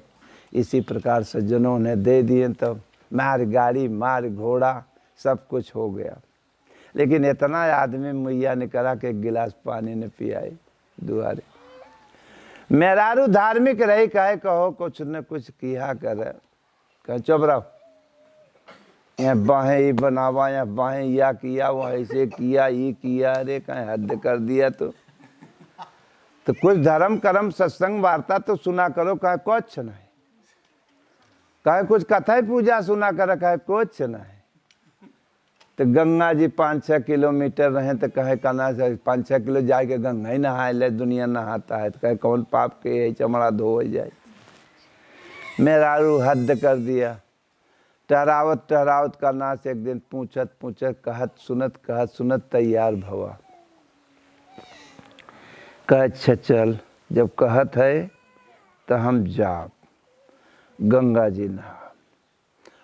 इसी प्रकार सज्जनों ने दे दिए तो मार गाड़ी मार घोड़ा सब कुछ हो गया, लेकिन इतना आदमी मैया ने करा कि एक गिलास पानी ने पियाई दुआरे। मेहरारू धार्मिक रही, कहे कहो कुछ न कुछ किया करे, कहे चुप रहो, यहाँ बाहें ही बनावा, यहाँ बाहें या किया, वो ऐसे किया, ये किया, अरे कहीं हद कर दिया। तो कुछ धर्म कर्म सत्संग वार्ता तो सुना करो, कहे कुछ नहीं, कहे कुछ कथा ही पूजा सुना कर, कहे कुछ नहीं। तो गंगा जी 5-6 किलोमीटर रहे तो कहे कहना से 5-6 किलो जाके गंगा ही नहाए ले, दुनिया नहाता है, तो कहे कौन पाप के चमड़ा धो जाए। मेहरारू हद कर दिया। टहरावत टहरावत करना से एक दिन पूछत पूछत कहत सुनत तैयार भवा, कह अच्छा चल, जब कहत है तो हम जाब गंगा जी नहा।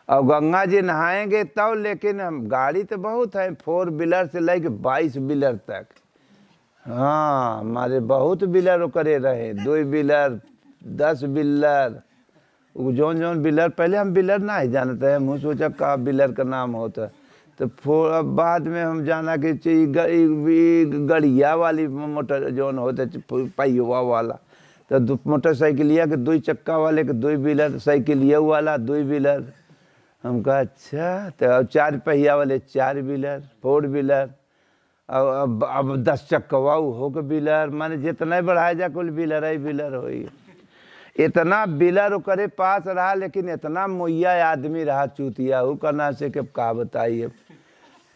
और गंगा जी नहाएंगे तब, लेकिन हम गाड़ी तो बहुत है, 4 व्हीलर से लेके 22 व्हीलर तक, हाँ हमारे बहुत व्हीलर करे रहे, 2 व्हीलर 10 व्हीलर, जौन जौन व्हीलर, पहले हम व्हीलर ना ही जानते हैं, मुँह सोचा का व्हीलर का नाम होता, तो बाद में हम जाना कि गड़िया वाली मोटर जौन होता पहिया वाला, तो मोटरसाइकिलिया के 2 चक्का वाले के 2 व्हीलर, साइकिलिया वाला 2 व्हीलर। हम कहा अच्छा, तो 4 पहिया वाले 4 व्हीलर 4 व्हीलर, अब 10 चक्का हो के व्हीलर, माने जितना बढ़ाया जा कुल व्हीलर ही व्हीलर हो। इतना व्हीलर करे पास रहा, लेकिन इतना मुहैया आदमी रहा चूतिया, वो करना से कि का बताइए।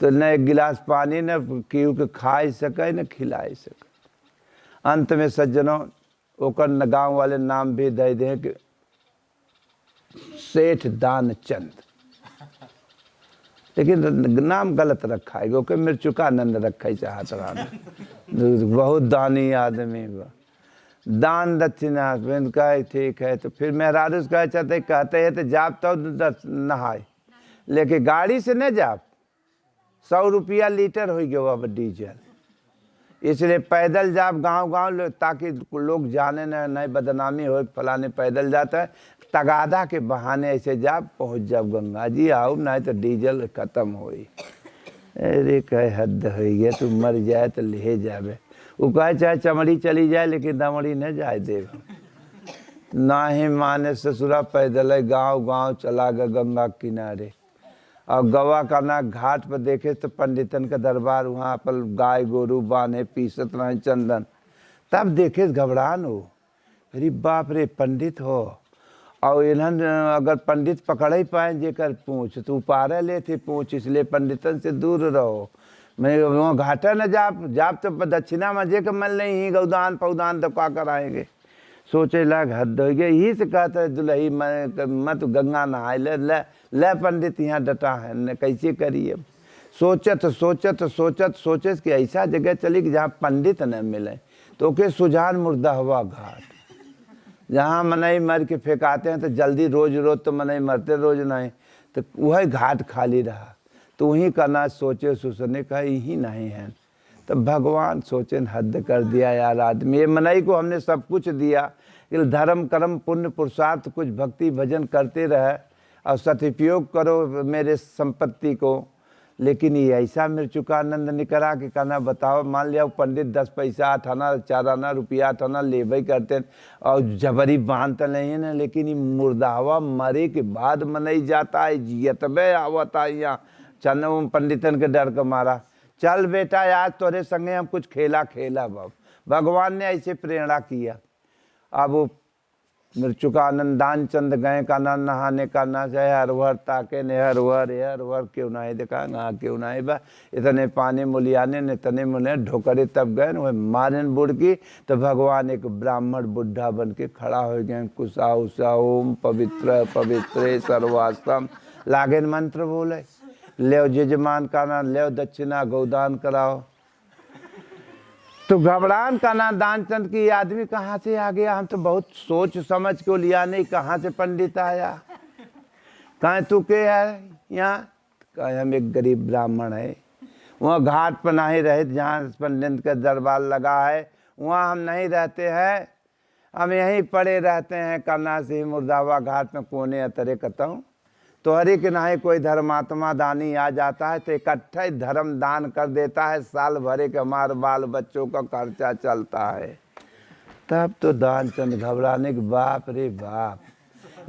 तो न एक गिलास पानी न केहू के खाए सके न खिलाए सके। अंत में सज्जनों ओकर न गाँव वाले नाम भी दे दें कि सेठ दानचंद, लेकिन नाम गलत रखा है, क्योंकि मिर्चुकानंद रखा चाहत रहा, बहुत दानी आदमी बा। दान दक्षिणा कहे ठीक है। तो फिर मेहरारू कहते हैं तो जाप तो नहाए, लेकिन गाड़ी से न जाप, 100 रुपया लीटर हो गया अब डीजल, इसलिए पैदल जाप गांव ताकि लोग जाने नहीं बदनामी हो, फलाने पैदल जाता है, तगादा के बहाने ऐसे जाप पहुंच जाब गंगा जी, आओ नहीं तो डीजल खत्म हो। अरे कहे हद हो गया, तू मर जाए तो ले जाबे। वो कहे चाहे चमड़ी चली जाए, लेकिन दमड़ी न जाए देगा। ना ही माने ससुरा पैदल गांव चला गया गंगा किनारे, और गवा करना घाट पर देखे तो पंडितन का दरबार, वहाँ पर गाय गोरू बांधे पीसत रहे चंदन, तब देखे घबरान हो, अरे बाप रे पंडित हो, और इन्हन अगर पंडित पकड़ ही पाए जेकर पूछ तो उपारे ले थे पूछ, इसलिए पंडितन से दूर रहो। मैं वहाँ घाटा न जाप तो दक्षिणा मजे का मन नहीं ही, गौदान पौदान तो क्या कराएंगे। सोचे लाग हद हो गया, यही से कहता है दुल्ही मत गंगा नहाए ले पंडित यहाँ डटा है न, कैसे करिए। सोचत कि ऐसा जगह चली कि जहाँ पंडित न मिले, तो के सुजान मुर्दा हुआ घाट, जहाँ मनई मर के फेंकाते हैं, तो जल्दी रोज तो मनई मरते रोज नहीं, तो वही घाट खाली रहा। तो वहीं करना सोचे सुसने का यही नहीं है। तो भगवान सोचे हद कर दिया यार आदमी, ये मनई को हमने सब कुछ दिया, धर्म कर्म पुण्य पुरुषार्थ कुछ भक्ति भजन करते रहे और सदुपयोग करो मेरे संपत्ति को, लेकिन ये ऐसा मिर्चुकानंद निकरा के कहना बताओ। मान लिया पंडित 10 पैसा 8 आना 4 आना रुपया 8 आना ले करते और जबरी बांध नहीं है ना, लेकिन ये मुर्दावा मरे के बाद मनई जाता है, जियतबे आवता यहाँ चन्न पंडितन के डर का मारा, चल बेटा आज तोरे संगे हम कुछ खेला बाब। भगवान ने ऐसे प्रेरणा किया। अब वो मिर्चुकानंद दानचंद गए काना नहाने काना चाहे हरवर ताके ने हरवर क्यों ना है देखा ना क्यों ना है बा, इतने पानी मुलियाने ने तने मुले ढोकरे तब गए वह मारन बुढ़ की। तो भगवान एक ब्राह्मण बुढ़ा बन के खड़ा हो गए, कुशा उषा ओम पवित्र पवित्रे सर्वास्तम लागेन मंत्र बोले, ले जजमान का ना ले दक्षिणा गौदान कराओ। तो घबरान का ना दानचंद की आदमी कहाँ से आ गया, हम तो बहुत सोच समझ को लिया नहीं, कहाँ से पंडित आया, कहाँ तू के है यहाँ, कहे हम एक गरीब ब्राह्मण है, वहाँ घाट पर नहीं रहे जहाँ पंडित का दरबार लगा है वहाँ हम नहीं रहते हैं, हम यहीं पड़े रहते हैं करना से मुर्दावा घाट में कोने अतरे कहूँ। तो हरे के नहीं कोई धर्मात्मा दानी आ जाता है तो इकट्ठा ही धर्म दान कर देता है, साल भरे के हमारे बाल बच्चों का खर्चा चलता है। तब तो दानचंद घबराने के बाप रे बाप,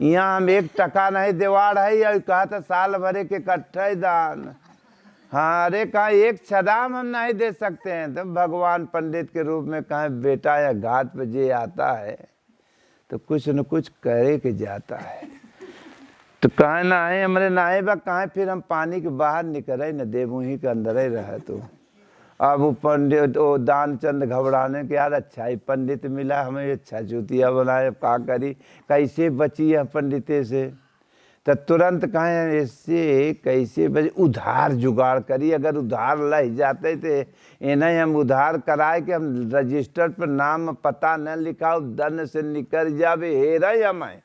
यहाँ हम 1 टका नहीं देवाड़ है, और कहा था साल भरे के इकट्ठे दान। हाँ, अरे कहा 1 छदाम हम नहीं दे सकते हैं। तो भगवान पंडित के रूप में कहा बेटा या घाट पे जे आता है तो कुछ न कुछ करे के जाता है। तो कहा ना है हमारे नाहे बा, कहा फिर हम पानी के बाहर निकले न देव वहीं के अंदर ही रहे। तो अब वो पंडित वो दानचंद घबराने के, यार अच्छा ही पंडित मिला हमें, अच्छा चूतिया बनाए, क्या करी कैसे बची है पंडिते से। तो तुरंत कहें इससे कैसे बचे, उधार जुगाड़ करी, अगर उधार लग जाते थे इन्हें हम उधार कराए कि हम रजिस्टर पर नाम पता न लिखाओ, दन से निकल जावे हेरा हमें।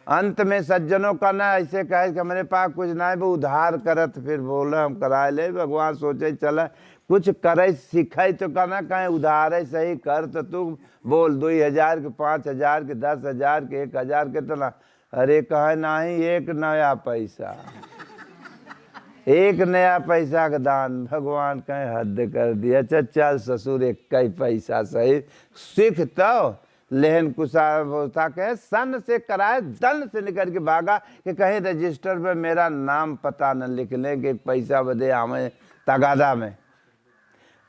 अंत में सज्जनों का ना ऐसे कहे कि हमारे पास कुछ ना है, वो उधार करत, फिर बोले हम कराए ले। भगवान सोचे चला कुछ करे सीखे तो कहना कहें उधार है सही कर, तो तू बोल 2000 के 5000 के 10,000 के 1000 के तना। अरे कहे नहीं, 1 नया पैसा, 1 नया पैसा का दान। भगवान कहे हद कर दिया। अच्छा चल ससुर 1 पैसा सही सीख, तो लेहन कुशा कहे सन से कराए, दन से निकल के भागा कि कहीं रजिस्टर में मेरा नाम पता न लिख लें कि पैसा बदे हमें तगादा में।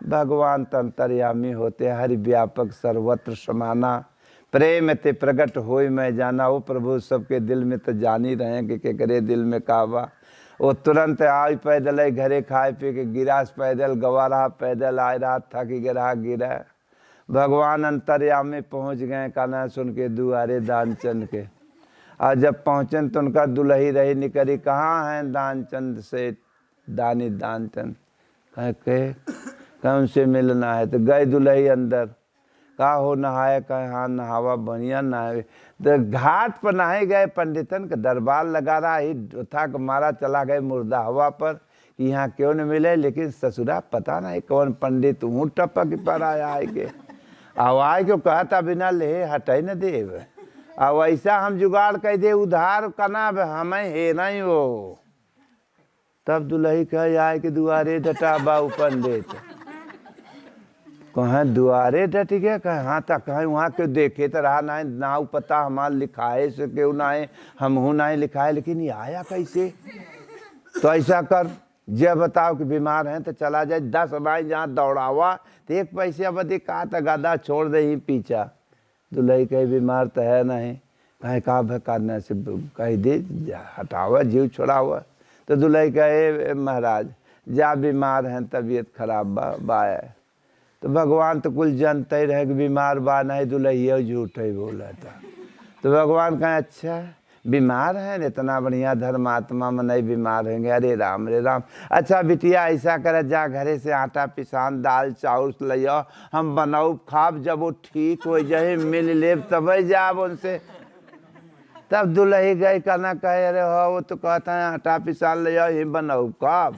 भगवान तंतरयामी होते, हरि व्यापक सर्वत्र समाना, प्रेम ते प्रकट होई मैं जाना। वो प्रभु सबके दिल में तो जान ही रहे हैं कि करे दिल में काबा। वो तुरंत आई पैदल घरे खाए पी के गिरास पैदल गवा रहा, पैदल आए रहा था कि गिरा गिरा। भगवान अंतर्यामी पहुँच गए काना सुन के दुआरे दानचंद के। और जब पहुँचन तो उनका दुल्ही रही निकली, कहाँ हैं दानचंद से दानी दानचंद। कहे उनसे मिलना है। तो गए दुल्ही अंदर, कहा हो नहाए, कहे हाँ नहावा बढ़िया नहाए। तो घाट पर नहाए गए, पंडितन का दरबार लगा रहा ही था कि मारा चला गए मुर्दा हवा पर, यहाँ क्यों न मिले। लेकिन ससुरा पता नहीं कौन पंडित ऊँट टपक पर आया है के आवाज क्यों कहता बिना ले हटे न देव। अब ऐसा हम जुगाड़ कह दे उधार कना हमें हे नहीं हो। तब दुल्ही कह आए कि दुआरे डटा बाऊ पंडित। कहें दुआरे डट गया, कहें हाँ तक कहें वहाँ क्यों देखे तो रहा ना नाव पता हमार लिखाए से क्यों ना है, हम हूँ ना लिखाए, लेकिन ये आया कैसे। तो ऐसा कर जब बताओ कि बीमार हैं तो चला जाए 10 भाई जहाँ दौड़ावा तो 1 पैसे बदे कहा था गदा छोड़ दे ही पीछा। दुल्ही कहे बीमार तो है नहीं, कहे कहा करने से कह दे हटावा जीव छोड़ावा। तो दुल्ही कहे महाराज जा बीमार हैं तबीयत खराब बाया। तो भगवान तो कुल जानते ही रहे कि बीमार बा नहीं, दुल्हिया झूठ ही बोला था। तो भगवान कहें अच्छा बीमार हैं, इतना बढ़िया धर्मात्मा में नहीं बीमार होंगे। अरे राम रे राम। अच्छा बिटिया ऐसा करे जा घरे से आटा पिसान दाल चाउर लिया, हम बनाऊ खाब, जब वो ठीक हो जाए मिल ले तब जाब उनसे। तब दुल्ही गई कहना कहे अरे हो वो तो कहता है आटा पिसान लिया ही बनाऊ खाब।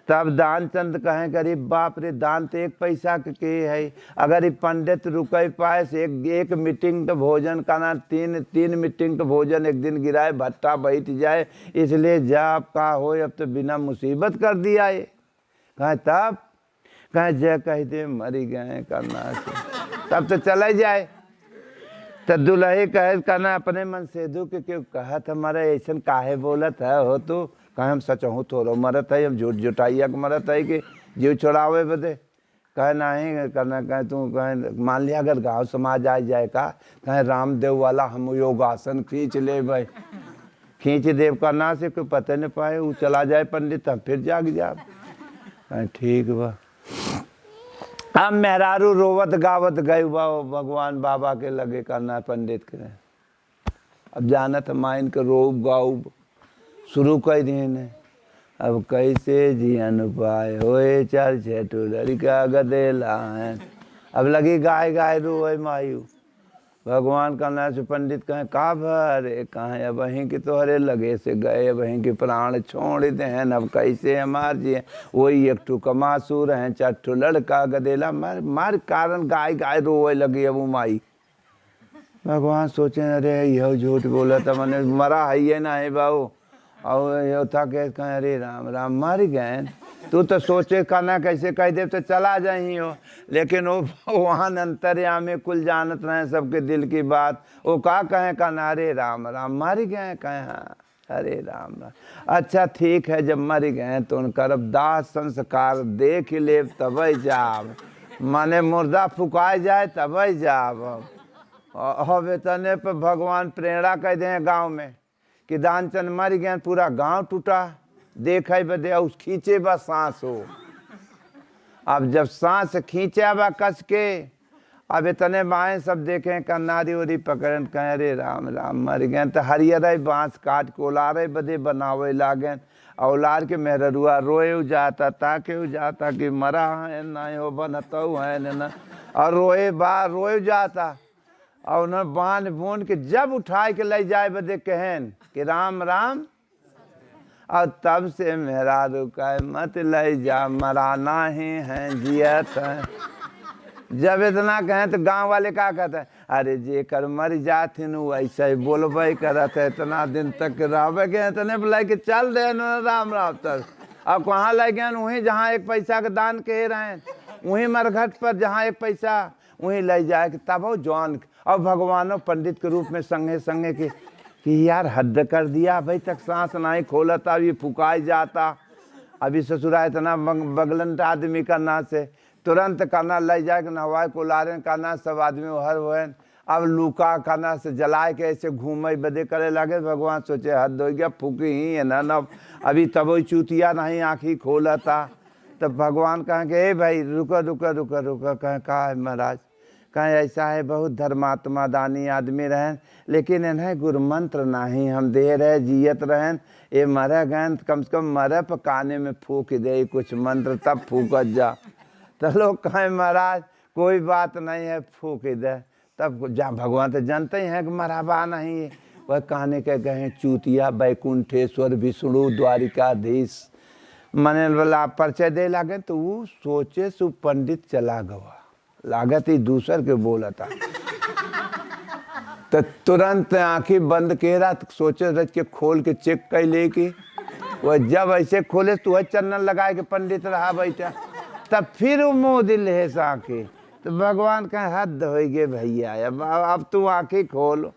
तब दानचंद कहें गरीब बाप रे दान तो 1 पैसा के है, अगर ये पंडित रुके पाए से एक मीटिंग तो भोजन का ना 3 मीटिंग तो भोजन एक दिन गिराए भट्टा बैठ जाए, इसलिए जा आप का हो अब तो बिना मुसीबत कर दिया है। कहें तब कहें जय कह दे मरी गए करना से तब तो चले जाए। तो दुल्ही कहे कहना अपने मन से दू के क्यों कहत हमारे ऐसा काहे बोलत है हो तू। कहे हम सच हूँ थोड़ा मरत है, हम झूठ जुटाइया के मरत है कि जीव छोड़ावे बदे। कहे नहीं करना, कहे तू कहे मान लिया अगर गांव समाज आ जाए का, कहे रामदेव वाला हम योगासन खींच ले भाई, खींच देव करना से कोई पता नहीं पाए, वो चला जाए पंडित हम फिर जाग जा। कहे ठीक बा। अब मेहरारू रोवत गावत गए भगवान बाबा के लगे करना पंडित के। अब जानत माइन के रोब गाऊब शुरू कर दिए ने। अब कैसे जियन पाए होए 4 छेटू लड़का गदेला है। अब लगी गाय गाय रोए मायू। भगवान का नाम से पंडित कहें का भरे कहें अब वहीं के तोहरे लगे से गए, वहीं के प्राण छोड़ दे हैं, अब कैसे हमार जिए। वही 1 ठू कमासूर हैं 4 ठू लड़का गदेला, मार कारण गाय गाय रोए लगी। अब वो माई भगवान सोचे अरे यह झूठ बोला था मैंने, मरा है ये ना है बाबू। और ये था कहे अरे राम राम मर गए। तू तो सोचे कहना कैसे कह दे तो चला जाही हो, लेकिन वो वहाँ अंतर्यामी कुल जानत रहे सबके दिल की बात। वो का कहें कहना अरे राम राम मर गए कहें, हाँ अरे राम राम। अच्छा ठीक है, जब मर गए तो उनकर अब दाह संस्कार देख ले तब जाब, माने मुर्दा फुकाए जाए तब जाब। हवे तने पर भगवान प्रेरणा कह दे गाँव में कि दानचंद मर गए, पूरा गांव टूटा देखे बदे उस खींचे बा सांस हो। अब जब सांस खींचे बा कस के, अब इतने बाएं सब देखें कन्नारी उरी पकड़न कहें अरे राम राम मर गए। तो हरियर बांस काट के ओलारे बदे बनावे लागन, औलार के मेहरुआ रोए जाता ताके जाता कि मरा है ना हो बनतो है न, और रोए जाता। और उन्हें बांध बूंद के जब उठाए के ले जाए बदे कहन कि राम राम, और तब से मेरा रुका मत ले जा मराना ही है जियत है। जब इतना कहें तो गांव वाले क्या कहते हैं, अरे जे कर मर जाथिन ऐसा ही बोलबे करत है, इतना दिन तक रहबे के इतने बुलाए के चल दे राम राम तक। अब कहाँ ले गए, वहीं जहाँ एक पैसा के दान कहे रहे, वहीं मरघट पर जहाँ एक पैसा वहीं ले जाए कि तब हो जवान। और भगवानों पंडित के रूप में संगे संगे कि यार हद कर दिया, भाई तक सांस नहीं खोलता, अभी फुकाई जाता। अभी ससुरा इतना बगलन आदमी करना से तुरंत करना ले जाए कि नहवाए को लारे करना, सब आदमी हर हुए। अब लूका करना से जलाए के ऐसे घूमे बदे करे लगे। भगवान सोचे हद हो गया, फूकी ही है ना न, अभी तब वो चूतिया नहीं आँखी खोलता। तब भगवान कहें कि ए भाई रुको रुको रुको रुको, कहें कहा है महाराज, कहें ऐसा है बहुत धर्मात्मा दानी आदमी रहें, लेकिन इन्हें गुरु मंत्र नहीं हम दे रहे जियत रहें, ये मरे गए कम से कम मरे पर काने में फूक दे कुछ मंत्र तब फूकत जा। तो लोग कहें महाराज कोई बात नहीं है फूक दे, तब जा भगवान तो जानते ही हैं कि मराबा नहीं है। वह कहने के गए चूतिया बैकुंठेश्वर विष्णु द्वारिकाधीश मने वाला परिचय दे लागे। तो वो सोचे सु पंडित चला गवा लागत ही दूसर के बोला था। तो तुरंत आंखें बंद के रहा, सोचे रच के खोल के चेक कर ले कि वह जब ऐसे खोले तो वह चन्नन लगाए के पंडित रहा बैठा, तब फिर वो मुँह दिल है आंखें। तो भगवान कहें हद हो गए भैया, अब तू आंखें खोल,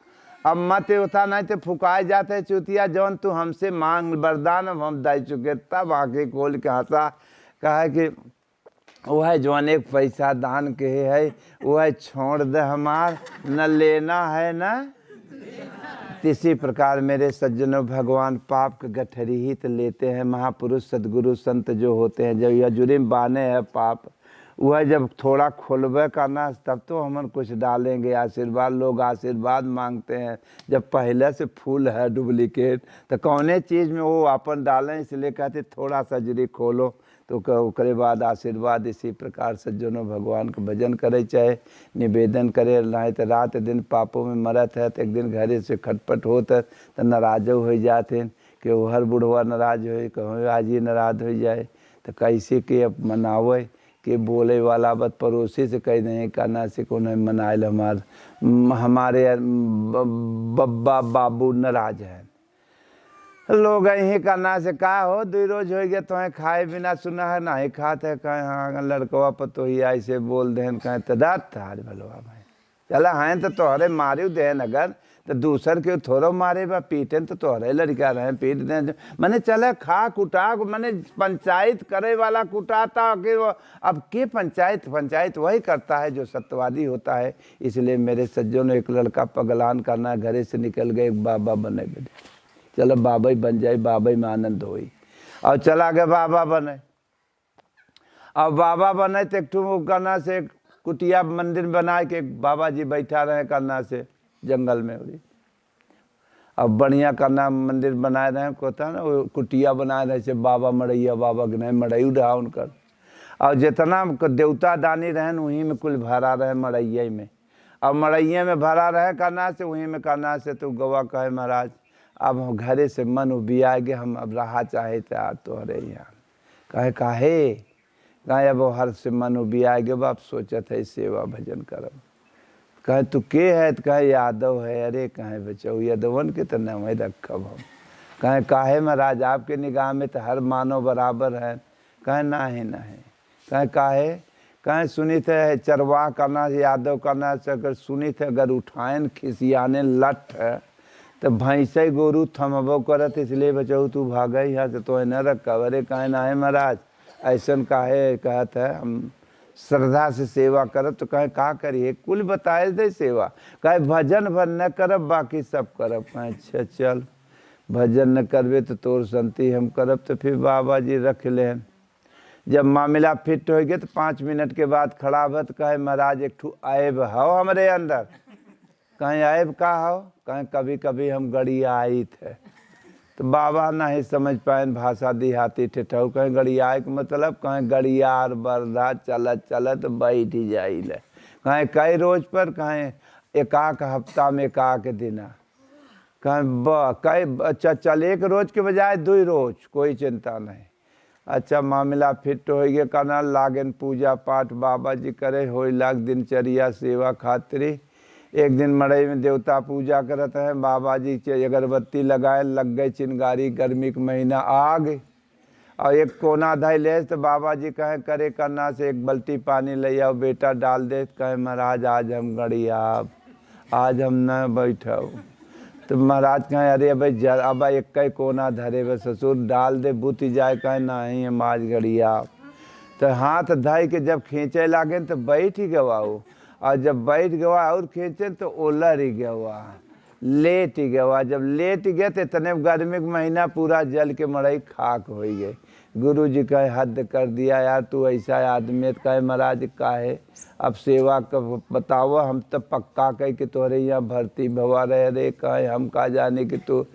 अब मत उठा नहीं तो फुकाए जाते चुतिया, जौन तू हमसे मांग वरदान अब हम दे चुके। तब आंखें खोल के हंसा, कहा कि वह जौन एक पैसा दान के है वह छोड़ दे हमार, न लेना है न। इसी प्रकार मेरे सज्जनों भगवान पाप का गठरी ही तो लेते हैं। महापुरुष सदगुरु संत जो होते हैं, जब यह जुर्म बाने है पाप, वह जब थोड़ा खोलबे करना तब तो हम कुछ डालेंगे आशीर्वाद। लोग आशीर्वाद मांगते हैं, जब पहले से फूल है डुप्लीकेट तो कौने चीज़ में वो अपन डालें, इसलिए कहते थोड़ा सा जरी खोलो तो उसके बाद आशीर्वाद। इसी प्रकार सज्जनों भगवान का भजन करे, चाहे निवेदन करे, नहीं तो रात दिन पापों में मरत है। तो एक दिन घरे से खटपट होता तो नाराज हो जाते कि वो हर बुढ़वा नाराज हो, कहो आज ही नाराज हो जाए तो कैसे के अब मनावे कि बोले वाला बत पड़ोसी से कह नहीं करना से को नहीं मनाए हमारे बब्बा बाबू नाराज है। लोग यही करना से कहा हो 2 रोज हो गया तो खाए बिना सुना है नहीं खाते, कहें हाँ लड़कवा पर तो ही ऐसे बोल दें, कहें तो दात थार भलवा भाई चला हैं तो तोहरे मारू देन, अगर तो दूसर के थोड़ो मारे बा पीटे तो तोहरे लड़का रहे पीट दें। मैंने चले खा कुटा, मैंने पंचायत करे वाला कुटाता कि अब के पंचायत वही करता है जो सत्यवादी होता है। इसलिए मेरे सज्जनों ने एक लड़का पगलान करना, घरे से निकल गए, एक बाबा बने गए, चलो बाबा ही बन जाए, बाबा ही में आनंद होई। और चला गया बाबा बने। अब बाबा बने तो एक करना से कुटिया मंदिर बना के बाबा जी बैठा रहे करना से जंगल में उड़ी। अब बढ़िया करना मंदिर बनाए रहे को था ना, वो कुटिया बनाए रहे से बाबा मड़ैया बाबा के नहीं मड़ई रहा उनकर। और जितना देवता दानी रहन वहीं में कुल भरा रहे मड़ैया में। अब मड़ैया में भरा रहे करना से वहीं में करना से तो गवा कहे महाराज अब हम घरे से मन उबिया गए, हम अब रहा चाहे तो अरे यहाँ कहे कहे अब हर से मन उबिया गए, बाप सोचत है सेवा भजन करब। कहे तू के है तो कहे यादव है। अरे कहे बचाओ यादवन के तो नाम रखब हम। कहे काहे महाराज आपके निगाह में तो हर मानव बराबर है। कहे नाही नहीं काहे कहे सुनी थे चरवाह करना यादव करना अगर सुनी थे अगर उठाएन खिसियाने लठ तो भैंसे गोरू थमबो करत इसलिए बचाऊ तू भागे यहाँ से तो न रखा अरे कहे ना है महाराज ऐसन काहे कहत है हम श्रद्धा से सेवा करब तो कहे का करिए कुल बताए दे सेवा कहे भजन भर न करब बाकी सब करब कहे अच्छा चल भजन न करबे तो तोर संति हम करब तो फिर बाबा जी रख लें जब मामला फिट हो गया तो 5 मिनट के बाद खड़ा भत कहे महाराज एक ठू आयब हो हमारे अंदर कहीं आयब का हो कहीं कभी कभी हम गड़ियाई थे तो बाबा नहीं समझ पाए भाषा देहाती ठेठऊ कहीं गड़ियाए के मतलब कहीं गड़ियार बरधा चलत चलत बैठ ही जाइले कहीं कई रोज पर कहीं एकाक हफ्ता में एकाक दिना कहीं कई अच्छा चल एक रोज के बजाय 2 रोज कोई चिंता नहीं अच्छा मामला फिट हो गया करना लागन पूजा पाठ बाबा जी करे हो लाख दिनचर्या सेवा खातिर एक दिन मड़ई में देवता पूजा करत है बाबा जी अगरबत्ती लगाए लग गए चिनगारी गर्मी के महीना आग और एक कोना धै ले तो बाबा जी कहे करे करना से एक बल्टी पानी ले आओ बेटा डाल दे कहे महाराज आज हम गड़िया आज हम न बैठो तो महाराज कहें अरे भाई अब एक कोना धरे वे ससुर डाल दे बुत जाए कहे नहीं हम आज गड़िया तो हाथ धई के जब खींचे लागे तो बैठ ही गवाओ और जब बैठ गवा और खींचे तो ओलर ही गवा लेट ही गवा जब लेट गए तो इतने गर्मी के महीना पूरा जल के मड़ई खाक हो गए गुरु जी कहे हद कर दिया यार तू ऐसा आदमी कहे महाराज काहे अब सेवा का बताओ हम तो पक्का कह के तोहरे यहाँ भर्ती भवा रहे रे कहे हम का जाने कि तू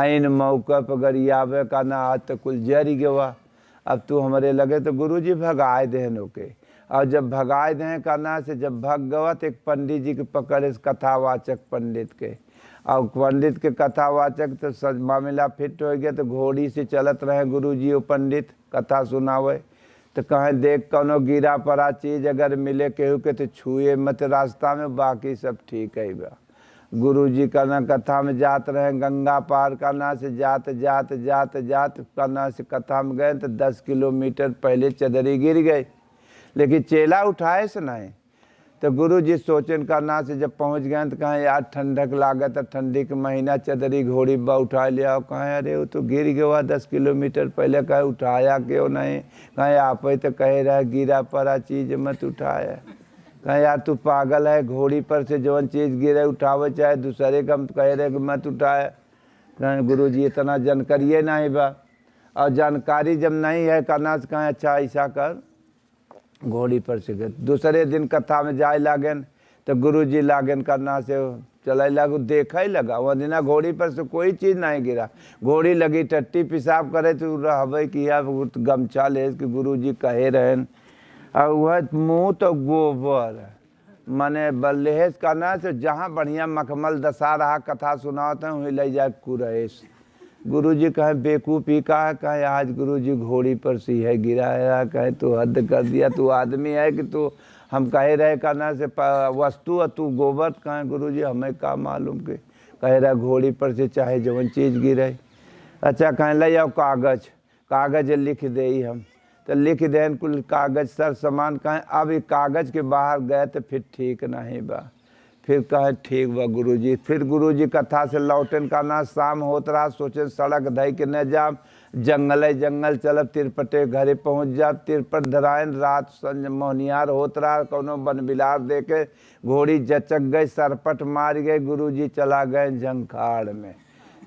आइन मौका पर गरियावे का ना आज तो कुल जरी गवा अब तू हमारे लगे तो गुरु जी भगाए देहनों के और जब भगाए दें करना से जब भग गवा तो एक पंडित जी के पकड़े कथावाचक पंडित के और पंडित के कथावाचक तो सच मामला फिट हो गया तो घोड़ी से चलत रहे गुरु जी वो पंडित कथा सुनावे तो कहें देख कौनो गिरा पड़ा चीज़ अगर मिले केहू के तो छुए मत रास्ता में बाकी सब ठीक है बा गुरु जी करना कथा में जात रहे गंगा पार करना से जात जात जात जात करना से कथा में गए तो 10 किलोमीटर पहले चदरी गिर गई लेकिन चेला उठाए से नहीं तो गुरु जी सोचन करना से जब पहुंच गए तो कहें यार ठंडक लागत है ठंडी के महीना चदरी घोड़ी बा उठा लिया और कहें अरे वो तो गिर गया 10 किलोमीटर पहले कहे उठाया क्यों नहीं कहें आप ही तो कहे रहे गिरा पड़ा चीज़ मत उठाया कहें यार तू पागल है घोड़ी पर से जौन चीज़ गिरे उठावे चाहे दूसरे का कहे रहे कि मत उठाया कहें गुरु जी इतना जानकारिए नहीं बा और जानकारी जब नहीं है करना से कहें अच्छा ऐसा कर घोड़ी पर से गए दूसरे दिन कथा में जाए लागन तो गुरु जी लागन करना से चले लागू देखा ही लगा वह दिन घोड़ी पर से कोई चीज़ नहीं गिरा घोड़ी लगी टट्टी पेशाब करे तो रहबे किया गमछा ले कि गुरु जी कहे रहन और वह मुँह तो गोबर मने बल्लेस करना से जहाँ बढ़िया मखमल दशा रहा कथा सुनाते हैं वहीं ले जाए कुरेश गुरु जी कहे बेकूफ़ी का कहे आज गुरु जी घोड़ी पर सी है गिराया कहे तू हद कर दिया तू आदमी है कि तू हम कहे रहे करना से वस्तु और तू गोबर कहे गुरु जी हमें का मालूम के कहे रहा घोड़ी पर से चाहे जवन चीज़ गिरे अच्छा कहे ले आओ कागज़ लिख दे हम तो लिख दें कुल कागज़ सर सामान कहें अब कागज़ के बाहर गए तो फिर ठीक नहीं बा फिर कहे ठीक बा गुरुजी फिर गुरुजी कथा से लौटन का ना शाम होत रहा सोचे सड़क धई के न जाम जंगल चलब तिरपटे घरे पहुँच जा तिरपट धरायन रात संज मोहनियार होत रहा कोनो बन बिलार दे के घोड़ी जचक गई सरपट मार गए गुरुजी चला गए झंखाड़ में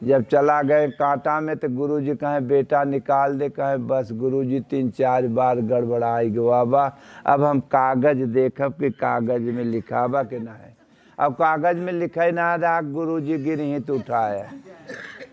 जब चला गए कांटा में तो गुरुजी कहें बेटा निकाल दे कहें बस गुरुजी 3-4 बार गड़बड़ाई गवाबा अब हम कागज़ देखब कि कागज़ में लिखाबा कि ना है अब कागज़ में लिखे ना रहा गुरुजी गिर ही तो उठाया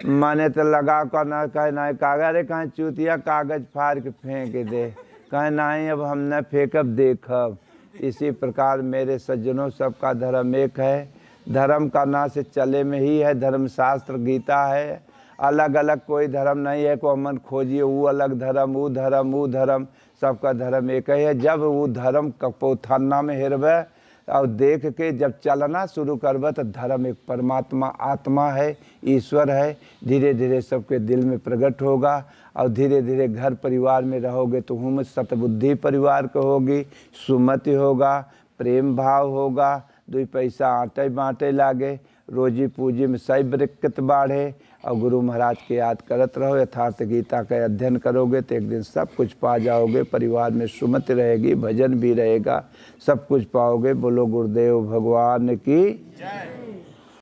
माने तो लगा कर ना कहे ना कागज़ अरे कहें चूतिया कागज़ फाड़ के फेंक दे कहें नहीं अब हम न फेंकब देखब इसी प्रकार मेरे सज्जनों सबका धर्म एक है धर्म करना से चले में ही है धर्मशास्त्र गीता है अलग अलग कोई धर्म नहीं है को अमन खोजिए वो अलग धर्म वो धर्म सबका धर्म एक ही है जब वो धर्म कपोथाना में हेरबे और देख के जब चलना शुरू करब तो धर्म एक परमात्मा आत्मा है, ईश्वर है, धीरे धीरे सबके दिल में प्रकट होगा। और धीरे धीरे घर परिवार में रहोगे तो हम सतबुद्धि परिवार कहोगी, सुमति होगा, प्रेम भाव होगा, 2 पैसा आटे बाँटे लागे, रोजी पूजी में सही बरकत बाढ़े। और गुरु महाराज की याद करत रहो, यथार्थ गीता का अध्ययन करोगे तो एक दिन सब कुछ पा जाओगे। परिवार में सुमति रहेगी, भजन भी रहेगा, सब कुछ पाओगे। बोलो गुरुदेव भगवान की जय।